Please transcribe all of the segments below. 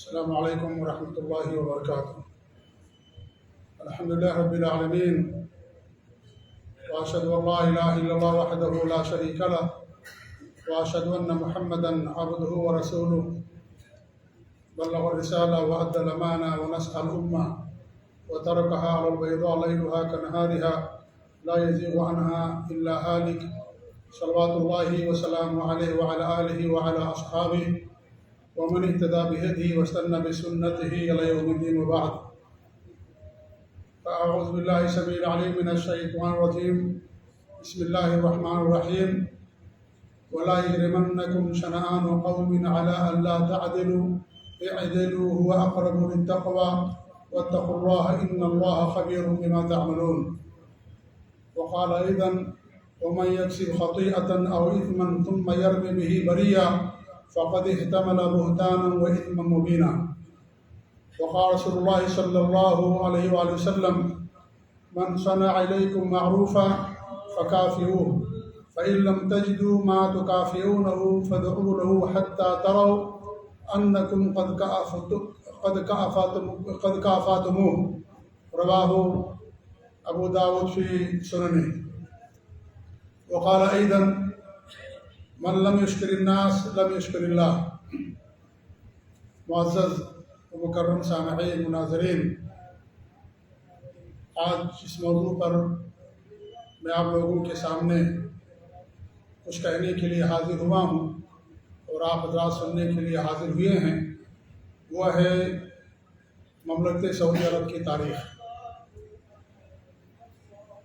السلام علیکم ورحمۃ اللہ وبرکاتہ۔ الحمد للہ رب العالمین، واشهد ان لا الہ الا اللہ وحدہ لا شریک لہ، واشهد ان محمدا عبدہ ورسولہ، بلغ الرسالہ وادى الامانہ ونصح الامہ وترکها علی البیضاء لیلها كنهارها لا یزیغ عنها الا هالک، صلوات اللہ وسلامہ علیہ وعلی آلہ وعلی اصحابہ ومن اهتدى بهديه واستنى بسنته إلى يوم الدين، وبعد، فأعوذ بالله السميع العليم من الشيطان الرجيم، بسم الله الرحمن الرحيم، ولا يجرمنكم شنآن قوم على ألا تعدلوا اعدلوا هو أقرب للتقوى واتقوا الله إن الله خبير بما تعملون. وقال أيضا: ومن يكسب خطيئة أو إثما ثم يرمي به بريئا فقد احتمل بهتانا وإثما مبينا. وقال رسول الله صلى الله عليه وآله وسلم: من صنع إليكم معروفا فكافئوه، فإن لم تجدوا ما تكافئونه فادعوا له حتى تروا أنكم قد كافأتموه. رواه أبو داود في سننه. وقال أيضا: من لم يشکر الناس لم یشکر اللہ. معزز و مکرم سامعین، مناظرین، آج اس موضوع پر میں آپ لوگوں کے سامنے کچھ کہنے کے لیے حاضر ہوا ہوں اور آپ حضرات سننے کے لیے حاضر ہوئے ہیں، وہ ہے مملکت سعودی عرب کی تاریخ.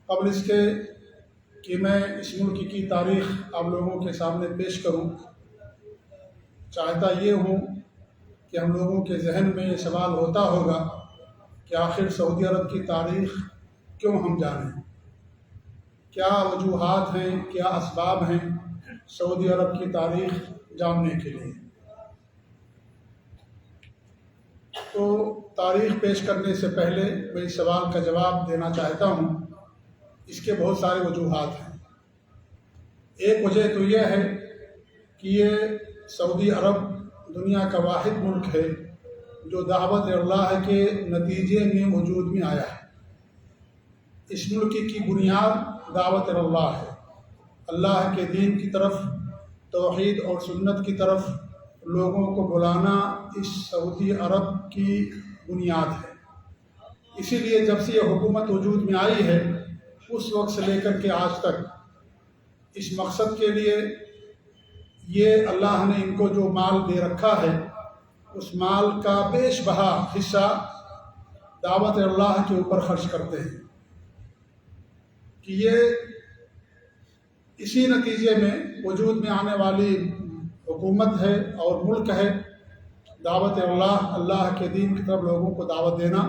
قبل اس کے کہ میں اس ملک کی تاریخ آپ لوگوں کے سامنے پیش کروں، چاہتا یہ ہوں کہ ہم لوگوں کے ذہن میں یہ سوال ہوتا ہوگا کہ آخر سعودی عرب کی تاریخ کیوں ہم جانیں، کیا وجوہات ہیں، کیا اسباب ہیں سعودی عرب کی تاریخ جاننے کے لیے. تو تاریخ پیش کرنے سے پہلے میں اس سوال کا جواب دینا چاہتا ہوں. اس کے بہت سارے وجوہات ہیں. ایک وجہ تو یہ ہے کہ یہ سعودی عرب دنیا کا واحد ملک ہے جو دعوت اللہ کے نتیجے میں وجود میں آیا ہے. اس ملک کی بنیاد دعوت اللہ ہے، اللہ کے دین کی طرف، توحید اور سنت کی طرف لوگوں کو بلانا اس سعودی عرب کی بنیاد ہے. اسی لیے جب سے یہ حکومت وجود میں آئی ہے، اس وقت سے لے کر کے آج تک اس مقصد کے لیے یہ اللہ نے ان کو جو مال دے رکھا ہے، اس مال کا بیش بہا حصہ دعوت اللہ کے اوپر خرچ کرتے ہیں کہ یہ اسی نتیجے میں وجود میں آنے والی حکومت ہے اور ملک ہے. دعوت اللہ، اللہ کے دین کی طرف لوگوں کو دعوت دینا،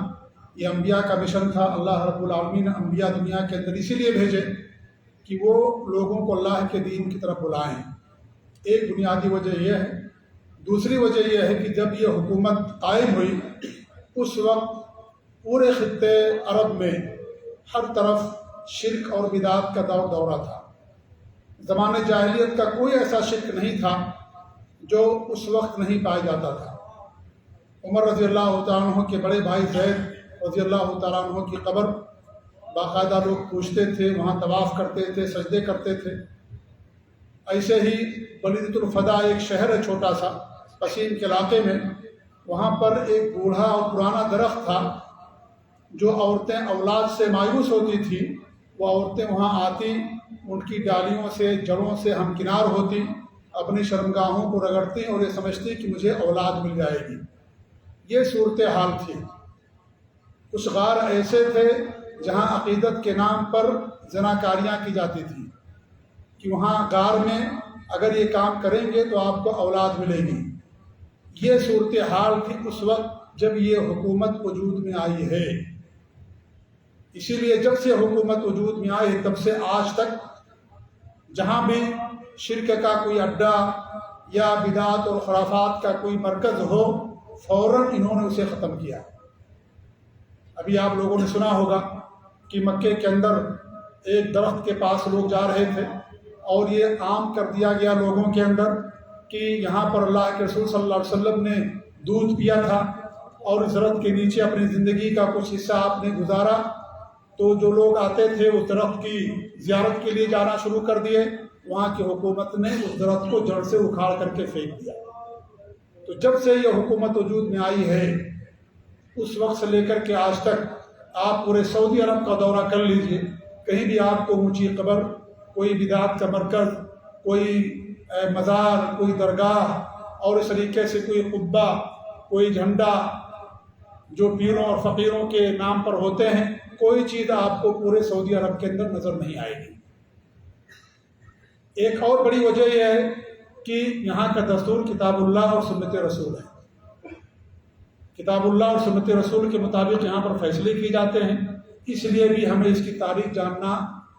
یہ انبیاء کا مشن تھا. اللہ رب العالمین نے انبیاء دنیا کے اندر اسی لیے بھیجے کہ وہ لوگوں کو اللہ کے دین کی طرف بلائیں. ایک بنیادی وجہ یہ ہے. دوسری وجہ یہ ہے کہ جب یہ حکومت قائم ہوئی، اس وقت پورے خطے عرب میں ہر طرف شرک اور بدعت کا دورہ تھا. زمانے جاہلیت کا کوئی ایسا شرک نہیں تھا جو اس وقت نہیں پایا جاتا تھا. عمر رضی اللہ تعالیٰ عنہ کے بڑے بھائی زید رضی اللہ تعالیٰ عنہ کی قبر باقاعدہ لوگ پوچھتے تھے، وہاں طواف کرتے تھے، سجدے کرتے تھے. ایسے ہی بلیدۃ الفدا ایک شہر ہے چھوٹا سا قصیم کے علاقے میں، وہاں پر ایک بوڑھا اور پرانا درخت تھا. جو عورتیں اولاد سے مایوس ہوتی تھیں، وہ عورتیں وہاں آتی، ان کی ڈالیوں سے، جڑوں سے ہمکنار ہوتی، اپنی شرمگاہوں کو رگڑتی اور یہ سمجھتی کہ مجھے اولاد مل جائے گی. یہ صورتحال تھی. کچھ غار ایسے تھے جہاں عقیدت کے نام پر زناکاریاں کی جاتی تھیں کہ وہاں غار میں اگر یہ کام کریں گے تو آپ کو اولاد ملے گی. یہ صورتحال تھی اس وقت جب یہ حکومت وجود میں آئی ہے. اسی لیے جب سے حکومت وجود میں آئی تب سے آج تک جہاں بھی شرک کا کوئی اڈا یا بدعت اور خرافات کا کوئی مرکز ہو، فوراً انہوں نے اسے ختم کیا. ابھی آپ لوگوں نے سنا ہوگا کہ مکے کے اندر ایک درخت کے پاس لوگ جا رہے تھے اور یہ عام کر دیا گیا لوگوں کے اندر کہ یہاں پر اللہ کے رسول صلی اللہ علیہ وسلم نے دودھ پیا تھا اور اس درخت کے نیچے اپنی زندگی کا کچھ حصہ آپ نے گزارا، تو جو لوگ آتے تھے اس درخت کی زیارت کے لیے جانا شروع کر دیے، وہاں کی حکومت نے اس درخت کو جڑ سے اکھاڑ کر کے پھینک دیا۔ تو جب سے یہ حکومت وجود میں آئی ہے، اس وقت سے لے کر کے آج تک آپ پورے سعودی عرب کا دورہ کر لیجئے، کہیں بھی آپ کو اونچی قبر، کوئی بدعت کا مرکز، کوئی مزار، کوئی درگاہ اور اس طریقے سے کوئی قبہ، کوئی جھنڈا جو پیروں اور فقیروں کے نام پر ہوتے ہیں، کوئی چیز آپ کو پورے سعودی عرب کے اندر نظر نہیں آئے گی۔ ایک اور بڑی وجہ یہ ہے کہ یہاں کا دستور کتاب اللہ اور سنت رسول ہے۔ کتاب اللہ اور سنت رسول کے مطابق یہاں پر فیصلے کیے جاتے ہیں، اس لیے بھی ہمیں اس کی تاریخ جاننا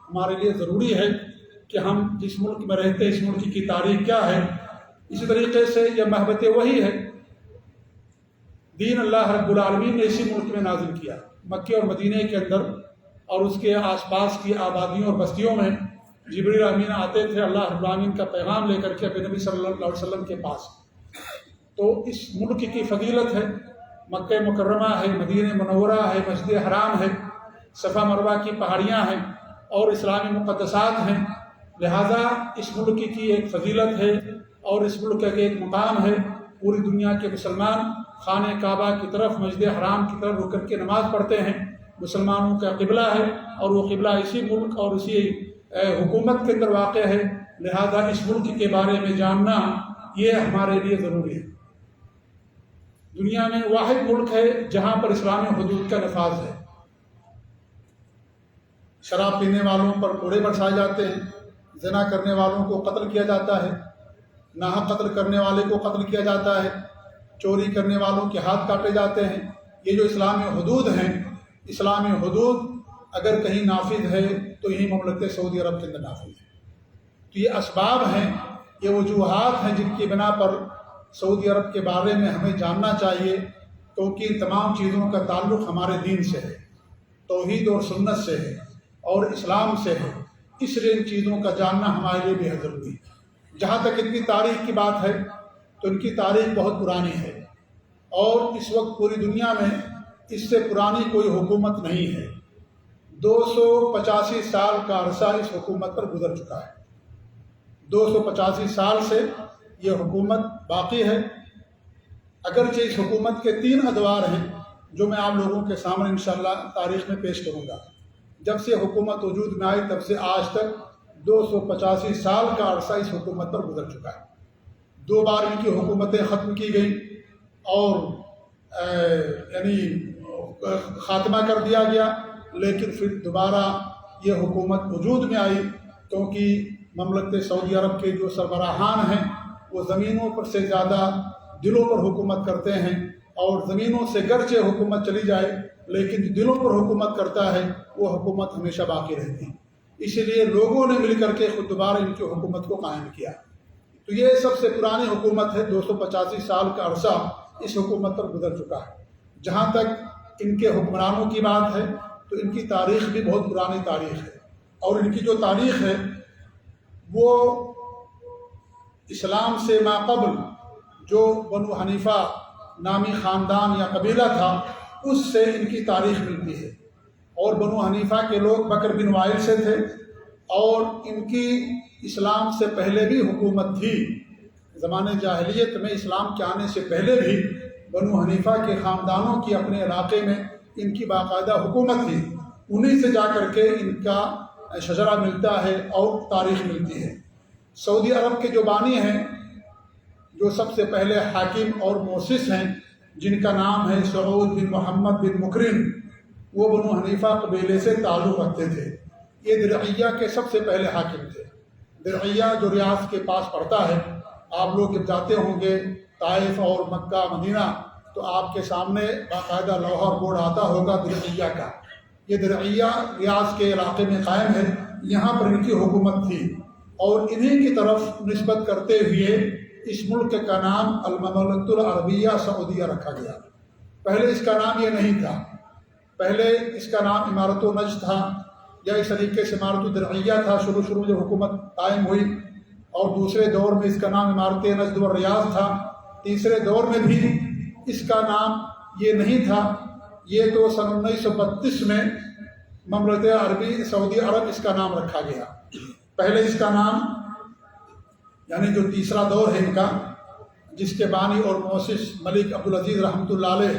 ہمارے لیے ضروری ہے کہ ہم جس ملک میں رہتے ہیں اس ملک کی تاریخ کیا ہے۔ اسی طریقے سے یہ محبت وحی ہے، دین اللہ رب العالمین نے اسی ملک میں نازل کیا، مکے اور مدینہ کے اندر اور اس کے آس پاس کی آبادیوں اور بستیوں میں جبریل امین آتے تھے اللہ رب العالمین کا پیغام لے کر کے اپنے نبی صلی اللہ علیہ وسلم کے پاس۔ تو اس ملک کی فضیلت ہے، مکہ مکرمہ ہے، مدینہ منورہ ہے، مسجد حرام ہے، صفا مروہ کی پہاڑیاں ہیں اور اسلامی مقدسات ہیں، لہذا اس ملک کی ایک فضیلت ہے اور اس ملک کا ایک مقام ہے۔ پوری دنیا کے مسلمان خانہ کعبہ کی طرف، مسجد حرام کی طرف رک کر کے نماز پڑھتے ہیں، مسلمانوں کا قبلہ ہے اور وہ قبلہ اسی ملک اور اسی حکومت کے اندر واقع ہے، لہذا اس ملک کے بارے میں جاننا یہ ہمارے لیے ضروری ہے۔ دنیا میں واحد ملک ہے جہاں پر اسلامی حدود کا نفاذ ہے۔ شراب پینے والوں پر کوڑے برسائے جاتے ہیں، زنا کرنے والوں کو قتل کیا جاتا ہے، ناحق قتل کرنے والے کو قتل کیا جاتا ہے، چوری کرنے والوں کے ہاتھ کاٹے جاتے ہیں۔ یہ جو اسلامی حدود ہیں، اسلامی حدود اگر کہیں نافذ ہے تو یہی مملکت سعودی عرب کے اندر نافذ ہے۔ تو یہ اسباب ہیں، یہ وجوہات ہیں جن کی بنا پر سعودی عرب کے بارے میں ہمیں جاننا چاہیے، کیونکہ ان تمام چیزوں کا تعلق ہمارے دین سے ہے، توحید اور سنت سے ہے اور اسلام سے ہے، اس لیے ان چیزوں کا جاننا ہمارے لیے بے حد ضروری ہے۔ جہاں تک ان کی تاریخ کی بات ہے تو ان کی تاریخ بہت پرانی ہے اور اس وقت پوری دنیا میں اس سے پرانی کوئی حکومت نہیں ہے۔ 285 سال کا عرصہ اس حکومت پر گزر چکا ہے، 285 سال سے یہ حکومت باقی ہے۔ اگرچہ اس حکومت کے 3 ادوار ہیں جو میں آپ لوگوں کے سامنے انشاءاللہ تاریخ میں پیش کروں گا۔ جب سے حکومت وجود میں آئی تب سے آج تک 285 سال کا عرصہ اس حکومت پر گزر چکا ہے۔ 2 بار ان کی حکومتیں ختم کی گئیں اور یعنی خاتمہ کر دیا گیا، لیکن پھر دوبارہ یہ حکومت وجود میں آئی، کیونکہ مملکت سعودی عرب کے جو سربراہان ہیں وہ زمینوں پر سے زیادہ دلوں پر حکومت کرتے ہیں، اور زمینوں سے گرچہ حکومت چلی جائے لیکن جو دلوں پر حکومت کرتا ہے وہ حکومت ہمیشہ باقی رہتی ہے۔ اسی لیے لوگوں نے مل کر کے خود دوبارہ ان کی حکومت کو قائم کیا۔ تو یہ سب سے پرانی حکومت ہے، 285 سال کا عرصہ اس حکومت پر گزر چکا ہے۔ جہاں تک ان کے حکمرانوں کی بات ہے تو ان کی تاریخ بھی بہت پرانی تاریخ ہے، اور ان کی جو تاریخ ہے وہ اسلام سے ما قبل جو بنو حنیفہ نامی خاندان یا قبیلہ تھا اس سے ان کی تاریخ ملتی ہے، اور بنو حنیفہ کے لوگ بکر بن وائل سے تھے، اور ان کی اسلام سے پہلے بھی حکومت تھی۔ زمانے جاہلیت میں اسلام کے آنے سے پہلے بھی بنو حنیفہ کے خاندانوں کی اپنے علاقے میں ان کی باقاعدہ حکومت تھی، انہی سے جا کر کے ان کا شجرہ ملتا ہے اور تاریخ ملتی ہے۔ سعودی عرب کے جو بانی ہیں، جو سب سے پہلے حاکم اور مؤسس ہیں، جن کا نام ہے سعود بن محمد بن مکرم، وہ بنو حنیفہ قبیلے سے تعلق رکھتے تھے۔ یہ درعیہ کے سب سے پہلے حاکم تھے۔ درعیہ جو ریاض کے پاس پڑتا ہے، آپ لوگ جب جاتے ہوں گے طائف اور مکہ مدینہ تو آپ کے سامنے باقاعدہ لوحہ اور بورڈ آتا ہوگا درعیہ کا۔ یہ درعیہ ریاض کے علاقے میں قائم ہے، یہاں پر ان کی حکومت تھی، اور انہی کی طرف نسبت کرتے ہوئے اس ملک کا نام المملکۃ العربیہ سعودیہ رکھا گیا۔ پہلے اس کا نام یہ نہیں تھا، پہلے اس کا نام امارت و نجد تھا، یا اس طریقے سے امارت الدرعیہ تھا شروع میں حکومت قائم ہوئی، اور دوسرے دور میں اس کا نام امارت نجد و ریاض تھا، تیسرے دور میں بھی اس کا نام یہ نہیں تھا، یہ تو سن 1932 میں مملکت عربی سعودی عرب اس کا نام رکھا گیا۔ پہلے اس کا نام یعنی جو تیسرا دور ہے ان کا، جس کے بانی اور مؤسس ملک عبدالعزیز رحمۃ اللہ علیہ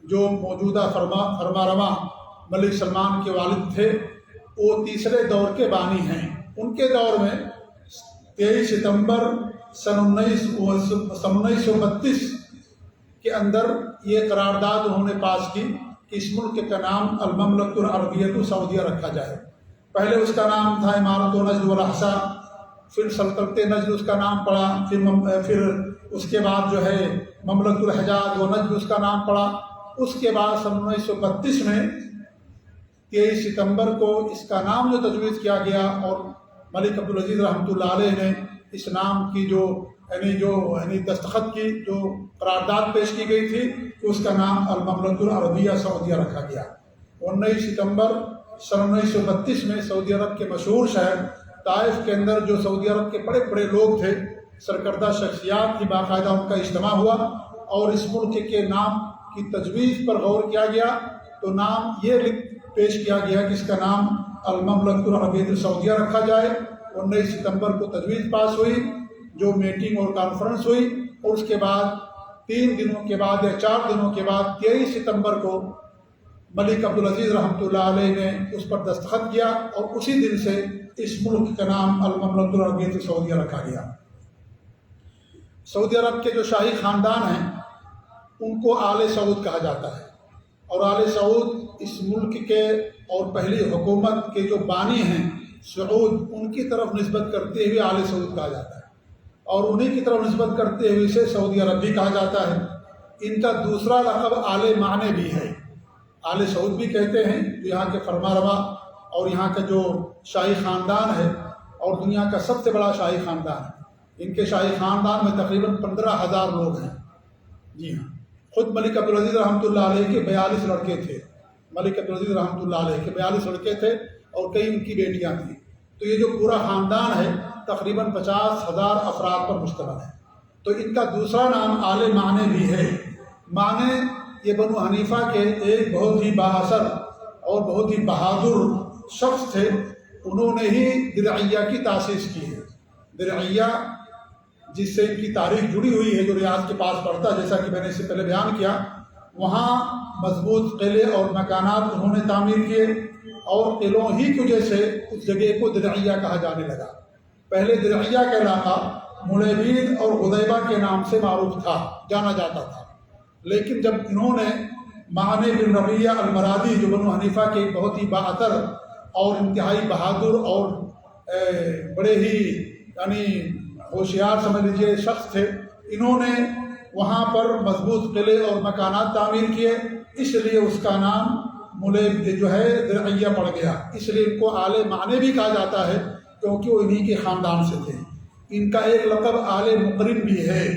جو موجودہ فرمانروا ملک سلمان کے والد تھے، وہ تیسرے دور کے بانی ہیں۔ ان کے دور میں 23 ستمبر سن 1932 کے اندر یہ قرارداد انہوں نے پاس کی کہ اس ملک کا نام المملکۃ العربیۃ سعودیہ رکھا جائے۔ پہلے اس کا نام تھا امارت نجد والاحساء، پھر سلطنت نجد اس کا نام پڑا، پھر اس کے بعد جو ہے مملکۃ الحجاز و نجد اس کا نام پڑا۔ اس کے بعد سن 1932 میں 23 ستمبر کو اس کا نام جو تجویز کیا گیا، اور ملک عبدالعزیز رحمۃ اللہ علیہ نے اس نام کی یعنی دستخط کی جو قرارداد پیش کی گئی تھی کہ اس کا نام المملکۃ العربیہ سعودیہ رکھا گیا۔ 19 ستمبر سن 1932 میں سعودی عرب کے مشہور شہر طائف کے اندر جو سعودی عرب کے بڑے بڑے لوگ تھے، سرکردہ شخصیات کی باقاعدہ ان کا اجتماع ہوا، اور اس ملک کے نام کی تجویز پر غور کیا گیا، تو نام یہ پیش کیا گیا کہ اس کا نام المملکۃ العربیۃ سعودیہ رکھا جائے۔ 19 ستمبر کو تجویز پاس ہوئی، جو میٹنگ اور کانفرنس ہوئی، اور اس کے بعد 3 دنوں کے بعد یا 4 دنوں کے بعد 23 ستمبر کو ملک عبدالعزیز رحمۃ اللہ علیہ نے اس پر دستخط کیا، اور اسی دن سے اس ملک کا نام المملکۃ العربیۃ سعودیہ رکھا گیا۔ سعودی عرب کے جو شاہی خاندان ہیں ان کو آل سعود کہا جاتا ہے، اور آل سعود اس ملک کے اور پہلی حکومت کے جو بانی ہیں سعود، ان کی طرف نسبت کرتے ہوئے آل سعود کہا جاتا ہے، اور انہی کی طرف نسبت کرتے ہوئے اسے سعودی عرب بھی کہا جاتا ہے۔ ان کا دوسرا لقب آل معنی بھی ہے، آل سعود بھی کہتے ہیں، جو یہاں کے فرمانروا اور یہاں کا جو شاہی خاندان ہے، اور دنیا کا سب سے بڑا شاہی خاندان ہے۔ ان کے شاہی خاندان میں تقریباً 15,000 لوگ ہیں۔ جی ہاں، خود ملک عبدالعزیز رحمۃ اللہ علیہ کے 42 لڑکے تھے، ملک عبدالعزیز رحمۃ اللہ علیہ کے 42 لڑکے تھے، اور کئی ان کی بیٹیاں تھیں۔ تو یہ جو پورا خاندان ہے تقریباً 50,000 افراد پر مشتمل ہے۔ تو ان کا دوسرا نام آل معنی بھی ہے۔ معنی یہ بنو حنیفہ کے ایک بہت ہی بااثر اور بہت ہی بہادر شخص تھے، انہوں نے ہی درعیہ کی تاسیس کی ہے۔ درعیہ جس سے ان کی تاریخ جڑی ہوئی ہے، جو ریاض کے پاس پڑتا ہے، جیسا کہ میں نے اس سے پہلے بیان کیا، وہاں مضبوط قلعے اور مکانات انہوں نے تعمیر کیے، اور قلعوں ہی کی وجہ سے اس جگہ کو درعیہ کہا جانے لگا۔ پہلے درعیہ کا علاقہ ملیبید اور غدیبہ کے نام سے معروف تھا، جانا جاتا تھا، لیکن جب انہوں نے معنی بن ربیہ المرادی، جو بنو حنیفہ کے ایک بہت ہی بااثر اور انتہائی بہادر اور بڑے ہی یعنی ہوشیار سمجھ لیجیے شخص تھے، انہوں نے وہاں پر مضبوط قلعے اور مکانات تعمیر کیے، اس لیے اس کا نام جو ہے درعیہ پڑ گیا۔ اس لیے ان کو آل معنی بھی کہا جاتا ہے، کیونکہ وہ انہی کے خاندان سے تھے۔ ان کا ایک لقب آل مقرن بھی ہے،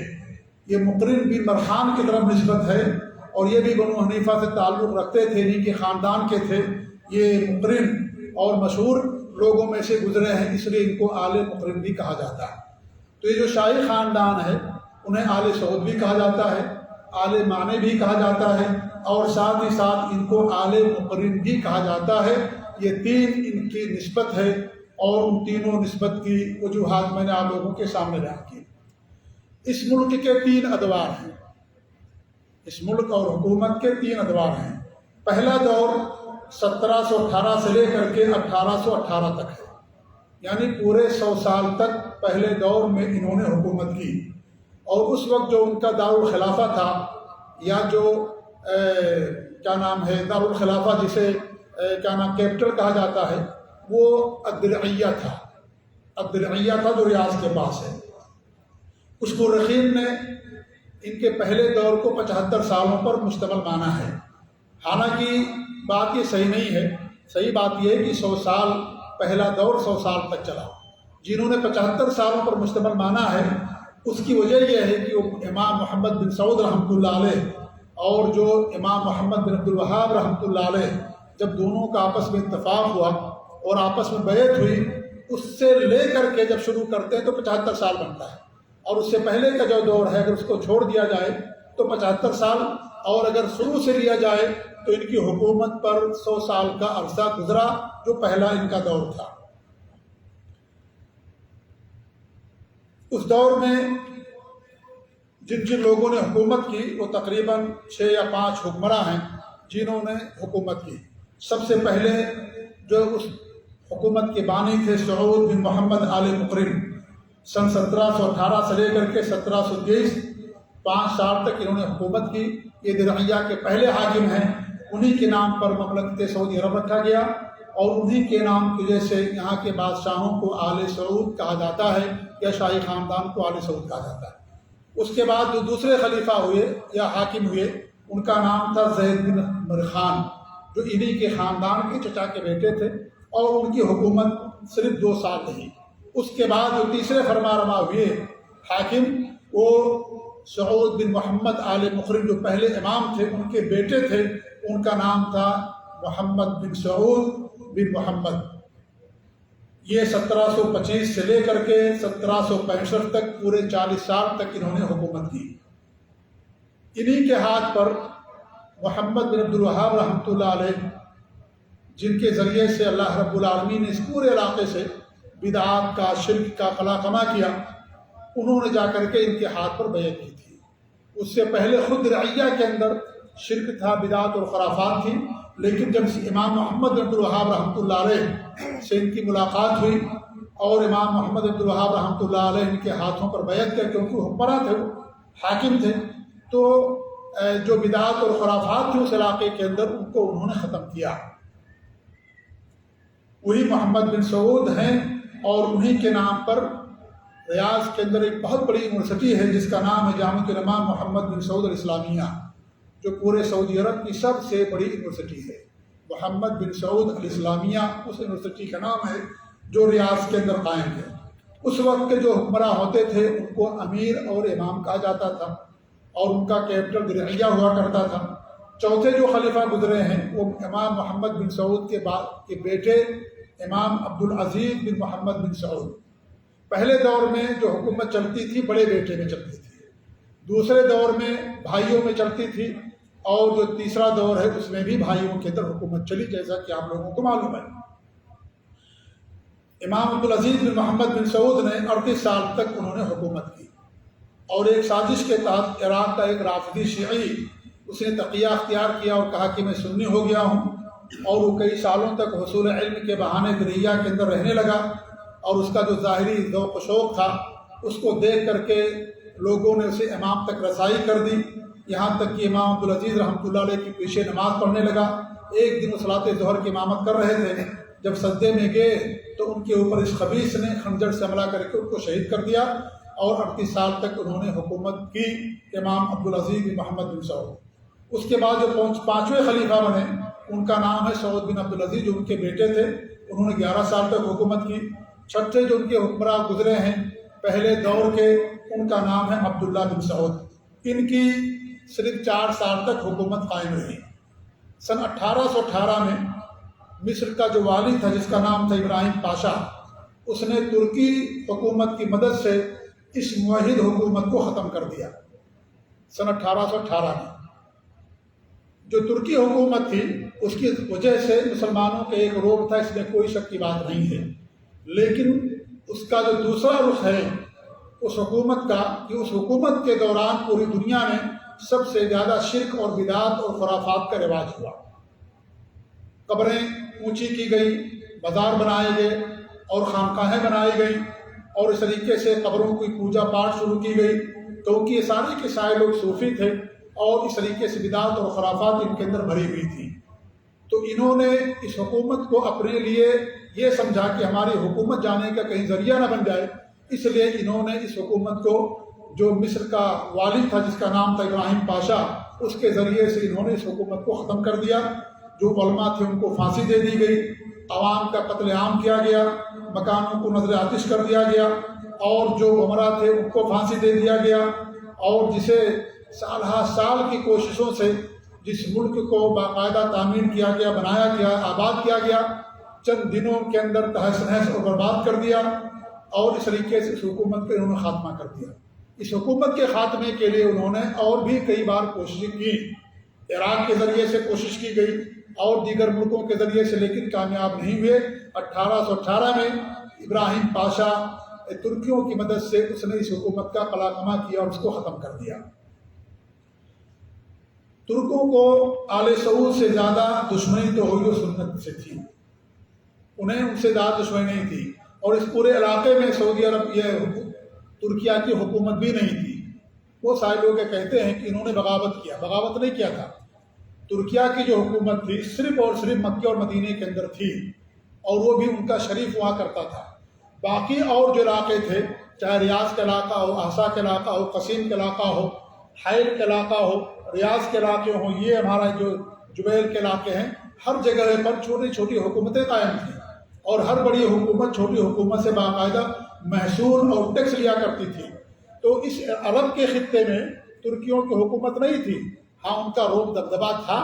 یہ مقرن بن مرخان کی طرف نسبت ہے، اور یہ بھی بنو حنیفہ سے تعلق رکھتے تھے، انہی کے خاندان کے تھے۔ یہ مقرن اور مشہور لوگوں میں سے گزرے ہیں، اس لیے ان کو آل مقرن بھی کہا جاتا ہے۔ تو یہ جو شاہی خاندان ہے انہیں آل سعود بھی کہا جاتا ہے، آل معنی بھی کہا جاتا ہے، اور ساتھ ہی ساتھ ان کو آل مقرن بھی کہا جاتا ہے۔ یہ 3 ان کی نسبت ہے، اور ان تینوں نسبت کی وجوہات میں نے آپ لوگوں کے سامنے بیان کی۔ اس ملک کے 3 ادوار ہیں، اس ملک اور حکومت کے 3 ادوار ہیں۔ پہلا دور 1718 سے لے کر کے 1818 تک ہے، یعنی پورے 100 سال تک پہلے دور میں انہوں نے حکومت کی، اور اس وقت جو ان کا دارالخلافہ تھا، یا جو کیا نام ہے دارالخلافہ جسے کیا نام کیپٹل کہا جاتا ہے، وہ الدرعیہ تھا۔ الدرعیہ تھا جو ریاض کے پاس ہے۔ کچھ مورخین نے ان کے پہلے دور کو 75 سالوں پر مشتمل مانا ہے، حالانکہ بات یہ صحیح نہیں ہے۔ صحیح بات یہ ہے کہ 100 سال پہلا دور 100 سال تک چلا۔ جنہوں نے 75 سالوں پر مشتمل مانا ہے، اس کی وجہ یہ ہے کہ وہ امام محمد بن سعود رحمۃ اللہ علیہ اور جو امام محمد بن عبد الوہاب رحمۃ اللہ علیہ، جب دونوں کا آپس میں اتفاق ہوا اور آپس میں بیعت ہوئی، اس سے لے کر کے جب شروع کرتے ہیں تو 75 سال بنتا ہے، اور اس سے پہلے کا جو دور ہے اگر اس کو چھوڑ دیا جائے تو 75 سال، اور اگر شروع سے لیا جائے تو ان کی حکومت پر 100 سال کا عرصہ گزرا، جو پہلا ان کا دور تھا۔ اس دور میں جن جن لوگوں نے حکومت کی وہ تقریباً 6 یا 5 حکمراں ہیں جنہوں نے حکومت کی۔ سب سے پہلے جو اس حکومت کے بانی تھے سعود بن محمد آل مقرن، سن 1718 سے لے کر کے 1723 5 سال تک انہوں نے حکومت کی۔ یہ درعیہ کے پہلے حاکم ہیں، انہی کے نام پر مملکت سعودی عرب رکھا گیا، اور انہی کے نام کی وجہ سے یہاں کے بادشاہوں کو آل سعود کہا جاتا ہے، یا شاہی خاندان کو آل سعود کہا جاتا ہے۔ اس کے بعد جو دوسرے خلیفہ ہوئے یا حاکم ہوئے، ان کا نام تھا زید بن مرخان، جو انہی کے خاندان کے چچا کے بیٹے تھے، اور ان کی حکومت صرف 2 سال رہی۔ اس کے بعد جو تیسرے فرما روا ہوئے حاکم، وہ سعود بن محمد آل مقرن، جو پہلے امام تھے، ان کے بیٹے تھے، ان کا نام تھا محمد بن سعود بن محمد۔ یہ 1725 سے لے کر کے 1765 تک پورے 40 سال تک انہوں نے حکومت کی۔ انہی کے ہاتھ پر محمد بن عبد الوہاب رحمۃ اللہ علیہ، جن کے ذریعے سے اللہ رب العالمین نے اس پورے علاقے سے بدعات کا، شرک کا قلع کما کیا، انہوں نے جا کر کے ان کے ہاتھ پر بیعت کی تھی۔ اس سے پہلے خود رعیہ کے اندر شرک تھا، بدعات اور خرافات تھی، لیکن جب امام محمد بن عبد الوہاب رحمۃ اللہ علیہ سے ان کی ملاقات ہوئی، اور امام محمد بن عبد الوہاب رحمۃ اللہ علیہ ان کے ہاتھوں پر بیعت کر، کیونکہ وہ حکمراں تھے، وہ حاکم تھے، تو جو بدعات اور خرافات تھے اس علاقے کے اندر، ان کو انہوں نے ختم کیا۔ وہی محمد بن سعود ہیں، اور انہی کے نام پر ریاض کے اندر ایک بہت بڑی یونیورسٹی ہے جس کا نام ہے جامعۃ الامام محمد بن سعود الاسلامیہ، جو پورے سعودی عرب کی سب سے بڑی یونیورسٹی ہے۔ محمد بن سعود الاسلامیہ اس یونیورسٹی کا نام ہے جو ریاض کے اندر قائم ہے۔ اس وقت کے جو حکمراں ہوتے تھے ان کو امیر اور امام کہا جاتا تھا، اور ان کا کیپٹل درعیہ ہوا کرتا تھا۔ چوتھے جو خلیفہ گزرے ہیں وہ امام محمد بن سعود کے بیٹے امام عبدالعزیز بن محمد بن سعود۔ پہلے دور میں جو حکومت چلتی تھی بڑے بیٹے میں چلتی تھی، دوسرے دور میں بھائیوں میں چلتی تھی، اور جو تیسرا دور ہے اس میں بھی بھائیوں کے اندر حکومت چلی، جیسا کہ آپ لوگوں کو معلوم ہے۔ امام عبدالعزیز بن محمد بن سعود نے 38 سال تک انہوں نے حکومت کی، اور ایک سازش کے تحت عراق کا ایک رافضی شیعی اس نے تقیہ اختیار کیا اور کہا کہ میں سنی ہو گیا ہوں، اور وہ کئی سالوں تک حصول علم کے بہانے درعیہ کے اندر رہنے لگا، اور اس کا جو ظاہری ذوق و شوق تھا اس کو دیکھ کر کے لوگوں نے اسے امام تک رسائی کر دی، یہاں تک کہ امام عبدالعزیز رحمۃ اللہ علیہ کی پیچھے نماز پڑھنے لگا۔ ایک دن وہ صلاۃ ظہر کی امامت کر رہے تھے، جب سجدے میں گئے تو ان کے اوپر اس خبیث نے خنجر سے حملہ کر کے ان کو شہید کر دیا، اور 38 سال تک انہوں نے حکومت کی امام عبدالعزیز بن محمد بن سعود۔ اس کے بعد جو 5ویں خلیفہ بنے ان کا نام ہے سعود بن عبدالعزیز، جو ان کے بیٹے تھے، انہوں نے 11 سال تک حکومت کی۔ چھٹے جو ان کے حکمراں گزرے ہیں پہلے دور کے، ان کا نام ہے عبداللہ بن سعود۔ ان کی صرف 4 سال تک حکومت قائم رہی۔ سن 1818 میں مصر کا جو والی تھا جس کا نام تھا ابراہیم پاشا، اس نے ترکی حکومت کی مدد سے اس موحد حکومت کو ختم کر دیا۔ سن 1818 میں جو ترکی حکومت تھی اس کی وجہ سے مسلمانوں کے ایک روب تھا، اس میں کوئی شک کی بات نہیں ہے، لیکن اس کا جو دوسرا رخ ہے اس حکومت کا، کہ اس حکومت کے دوران پوری دنیا میں سب سے زیادہ شرک اور بدعات اور خرافات کا رواج ہوا۔ قبریں اونچی کی گئی، بازار بنائے گئے اور خانقاہیں بنائی گئی، اور اس طریقے سے قبروں کی پوجا پاٹ شروع کی گئی، کیونکہ یہ سارے کے سارے لوگ صوفی تھے، اور اس طریقے سے بدعات اور خرافات ان کے اندر بھری ہوئی تھی۔ تو انہوں نے اس حکومت کو اپنے لیے یہ سمجھا کہ ہماری حکومت جانے کا کہیں ذریعہ نہ بن جائے، اس لیے انہوں نے اس حکومت کو، جو مصر کا والی تھا جس کا نام تھا ابراہیم پاشا، اس کے ذریعے سے انہوں نے اس حکومت کو ختم کر دیا۔ جو علماء تھے ان کو پھانسی دے دی گئی، عوام کا قتل عام کیا گیا، مکانوں کو نذر آتش کر دیا گیا، اور جو عمرا تھے ان کو پھانسی دے دیا گیا، اور جسے سال ہر سال کی کوششوں سے جس ملک کو باقاعدہ تعمیر کیا گیا، بنایا گیا، آباد کیا گیا، چند دنوں کے اندر تہس نہس اور برباد کر دیا، اور اس طریقے سے اس حکومت کا انہوں نے خاتمہ کر دیا۔ اس حکومت کے خاتمے کے لیے انہوں نے اور بھی کئی بار کوششیں کی، عراق کے ذریعے سے کوشش کی گئی اور دیگر ملکوں کے ذریعے سے، لیکن کامیاب نہیں ہوئے۔ 1818 میں ابراہیم پاشا ترکیوں کی مدد سے اس نے اس حکومت کا قلع کما کیا اور اس کو ختم کر دیا۔ ترکوں کو آل سعود سے زیادہ دشمنی تو ہوئی و سنت سے تھی، انہیں ان سے زیادہ دشمنی نہیں تھی، اور اس پورے علاقے میں سعودی عرب یہ ترکیہ کی حکومت بھی نہیں تھی۔ وہ سارے لوگ یہ کہتے ہیں کہ انہوں نے بغاوت کیا، بغاوت نہیں کیا تھا۔ ترکیہ کی جو حکومت تھی صرف اور صرف مکہ اور مدینے کے اندر تھی، اور وہ بھی ان کا شریف ہوا کرتا تھا۔ باقی اور جو علاقے تھے، چاہے ریاض کا علاقہ ہو، احسا کا علاقہ ہو، قصیم کا علاقہ ہو، حائل کا علاقہ ہو، ریاض کے علاقے ہوں، یہ ہمارا جو جبیل کے علاقے ہیں، ہر جگہ پر چھوٹی چھوٹی حکومتیں قائم تھیں، اور ہر بڑی حکومت چھوٹی حکومت سے باقاعدہ محصول اور ٹیکس لیا کرتی تھی۔ تو اس عرب کے خطے میں ترکیوں کی حکومت نہیں تھی، ہاں ان کا روب دبدبا تھا،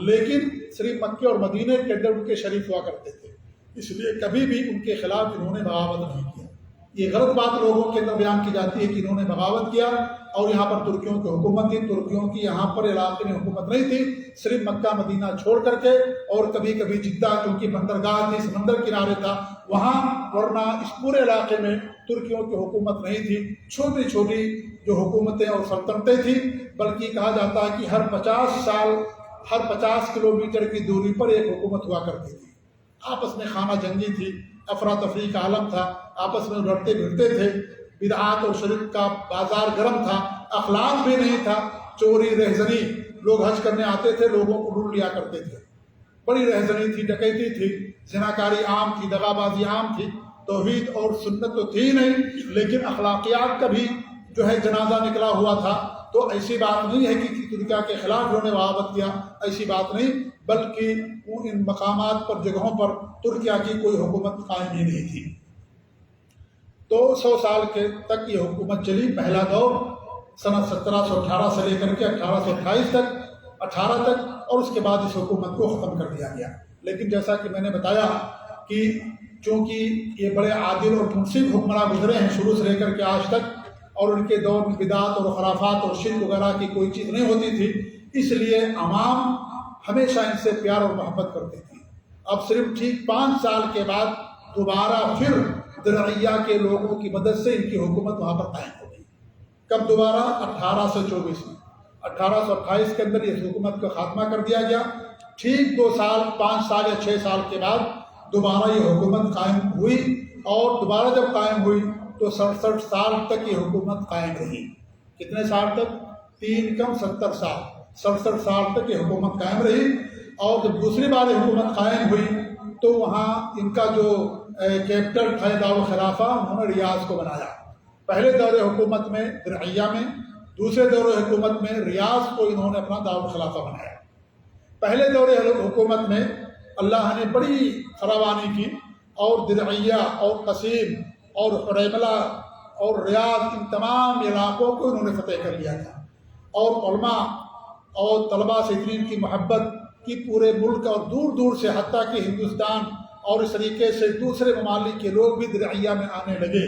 لیکن صرف مکے اور مدینے کے اندر ان کے شریف ہوا کرتے تھے، اس لیے کبھی بھی ان کے خلاف انہوں نے بغاوت نہیں کیا۔ یہ غلط بات لوگوں کے اندر بیان کی جاتی ہے کہ انہوں نے بغاوت کیا اور یہاں پر ترکیوں کی حکومت تھی۔ ترکیوں کی یہاں پر علاقے میں حکومت نہیں تھی، صرف مکہ مدینہ چھوڑ کر کے، اور کبھی کبھی جدہ کیونکہ بندرگاہ تھی، سمندر کنارے تھا وہاں، ورنہ اس پورے علاقے میں ترکیوں کی حکومت نہیں تھی۔ چھوٹی چھوٹی جو حکومتیں اور سلطنتیں تھیں، بلکہ کہا جاتا ہے کہ ہر 50 کلومیٹر کی دوری پر ایک حکومت ہوا کرتی تھی۔ آپس میں خانہ جنگی تھی، افراتفری کا عالم تھا، آپس میں لڑتے بھڑتے تھے، بدعات اور شرک کا بازار گرم تھا، اخلاق بھی نہیں تھا، چوری رہزنی، لوگ حج کرنے آتے تھے، لوگوں کو لوٹ لیا کرتے تھے، بڑی رہزنی تھی، ڈکیتی تھی، زناکاری عام تھی، دغا بازی عام تھی۔ توحید اور سنت تو تھی نہیں، لیکن اخلاقیات کا بھی جو ہے جنازہ نکلا ہوا تھا۔ تو ایسی بات نہیں ہے کہ ترکیہ کے خلاف انہوں نے بغاوت کیا، ایسی بات نہیں، بلکہ ان مقامات پر، جگہوں پر ترکیہ کی کوئی حکومت قائم ہی نہیں تھی۔ تو 100 سال کے تک یہ حکومت چلی۔ پہلا دور سنہ 1718 سے لے کر کے 1828 تک، 18 تک، اور اس کے بعد اس حکومت کو ختم کر دیا گیا۔ لیکن جیسا کہ میں نے بتایا کہ چونکہ یہ بڑے عادل اور منصف حکمراں گزرے ہیں شروع سے لے کر کے آج تک، اور ان کے دور میں بدعات اور خرافات اور شرک وغیرہ کی کوئی چیز نہیں ہوتی تھی، اس لیے عوام ہمیشہ ان سے پیار اور محبت کرتی تھی۔ اب صرف ٹھیک 5 سال کے بعد دوبارہ پھر درعیہ کے لوگوں کی مدد سے ان کی حکومت وہاں پر قائم ہو گئی۔ کب دوبارہ؟ 1824 میں۔ 1828 کے اندر اس حکومت کا خاتمہ کر دیا گیا۔ ٹھیک 2 سال، 5 سال یا 6 سال کے بعد دوبارہ یہ حکومت قائم ہوئی، اور دوبارہ جب قائم ہوئی تو 67 سال تک یہ حکومت قائم رہی۔ کتنے سال تک؟ 3 کم 70 سال، 67 سال تک یہ حکومت قائم رہی۔ اور جب دوسری بار یہ حکومت قائم ہوئی تو وہاں ان کا جو کیپٹل تھا دارالخلافہ، انہوں نے ریاض کو بنایا۔ پہلے دور حکومت میں درعیہ میں، دوسرے دور حکومت میں ریاض کو انہوں نے اپنا دارالخلافہ بنایا۔ پہلے دور حکومت میں اللہ نے بڑی فراوانی کی، اور درعیہ اور قصیم اور حریملہ اور ریاض، ان تمام علاقوں کو انہوں نے فتح کر لیا تھا، اور علماء اور طلباء سے اتنی ان کی محبت کہ پورے ملک اور دور دور سے، حتیٰ کہ ہندوستان اور اس طریقے سے دوسرے ممالک کے لوگ بھی درعیہ میں آنے لگے۔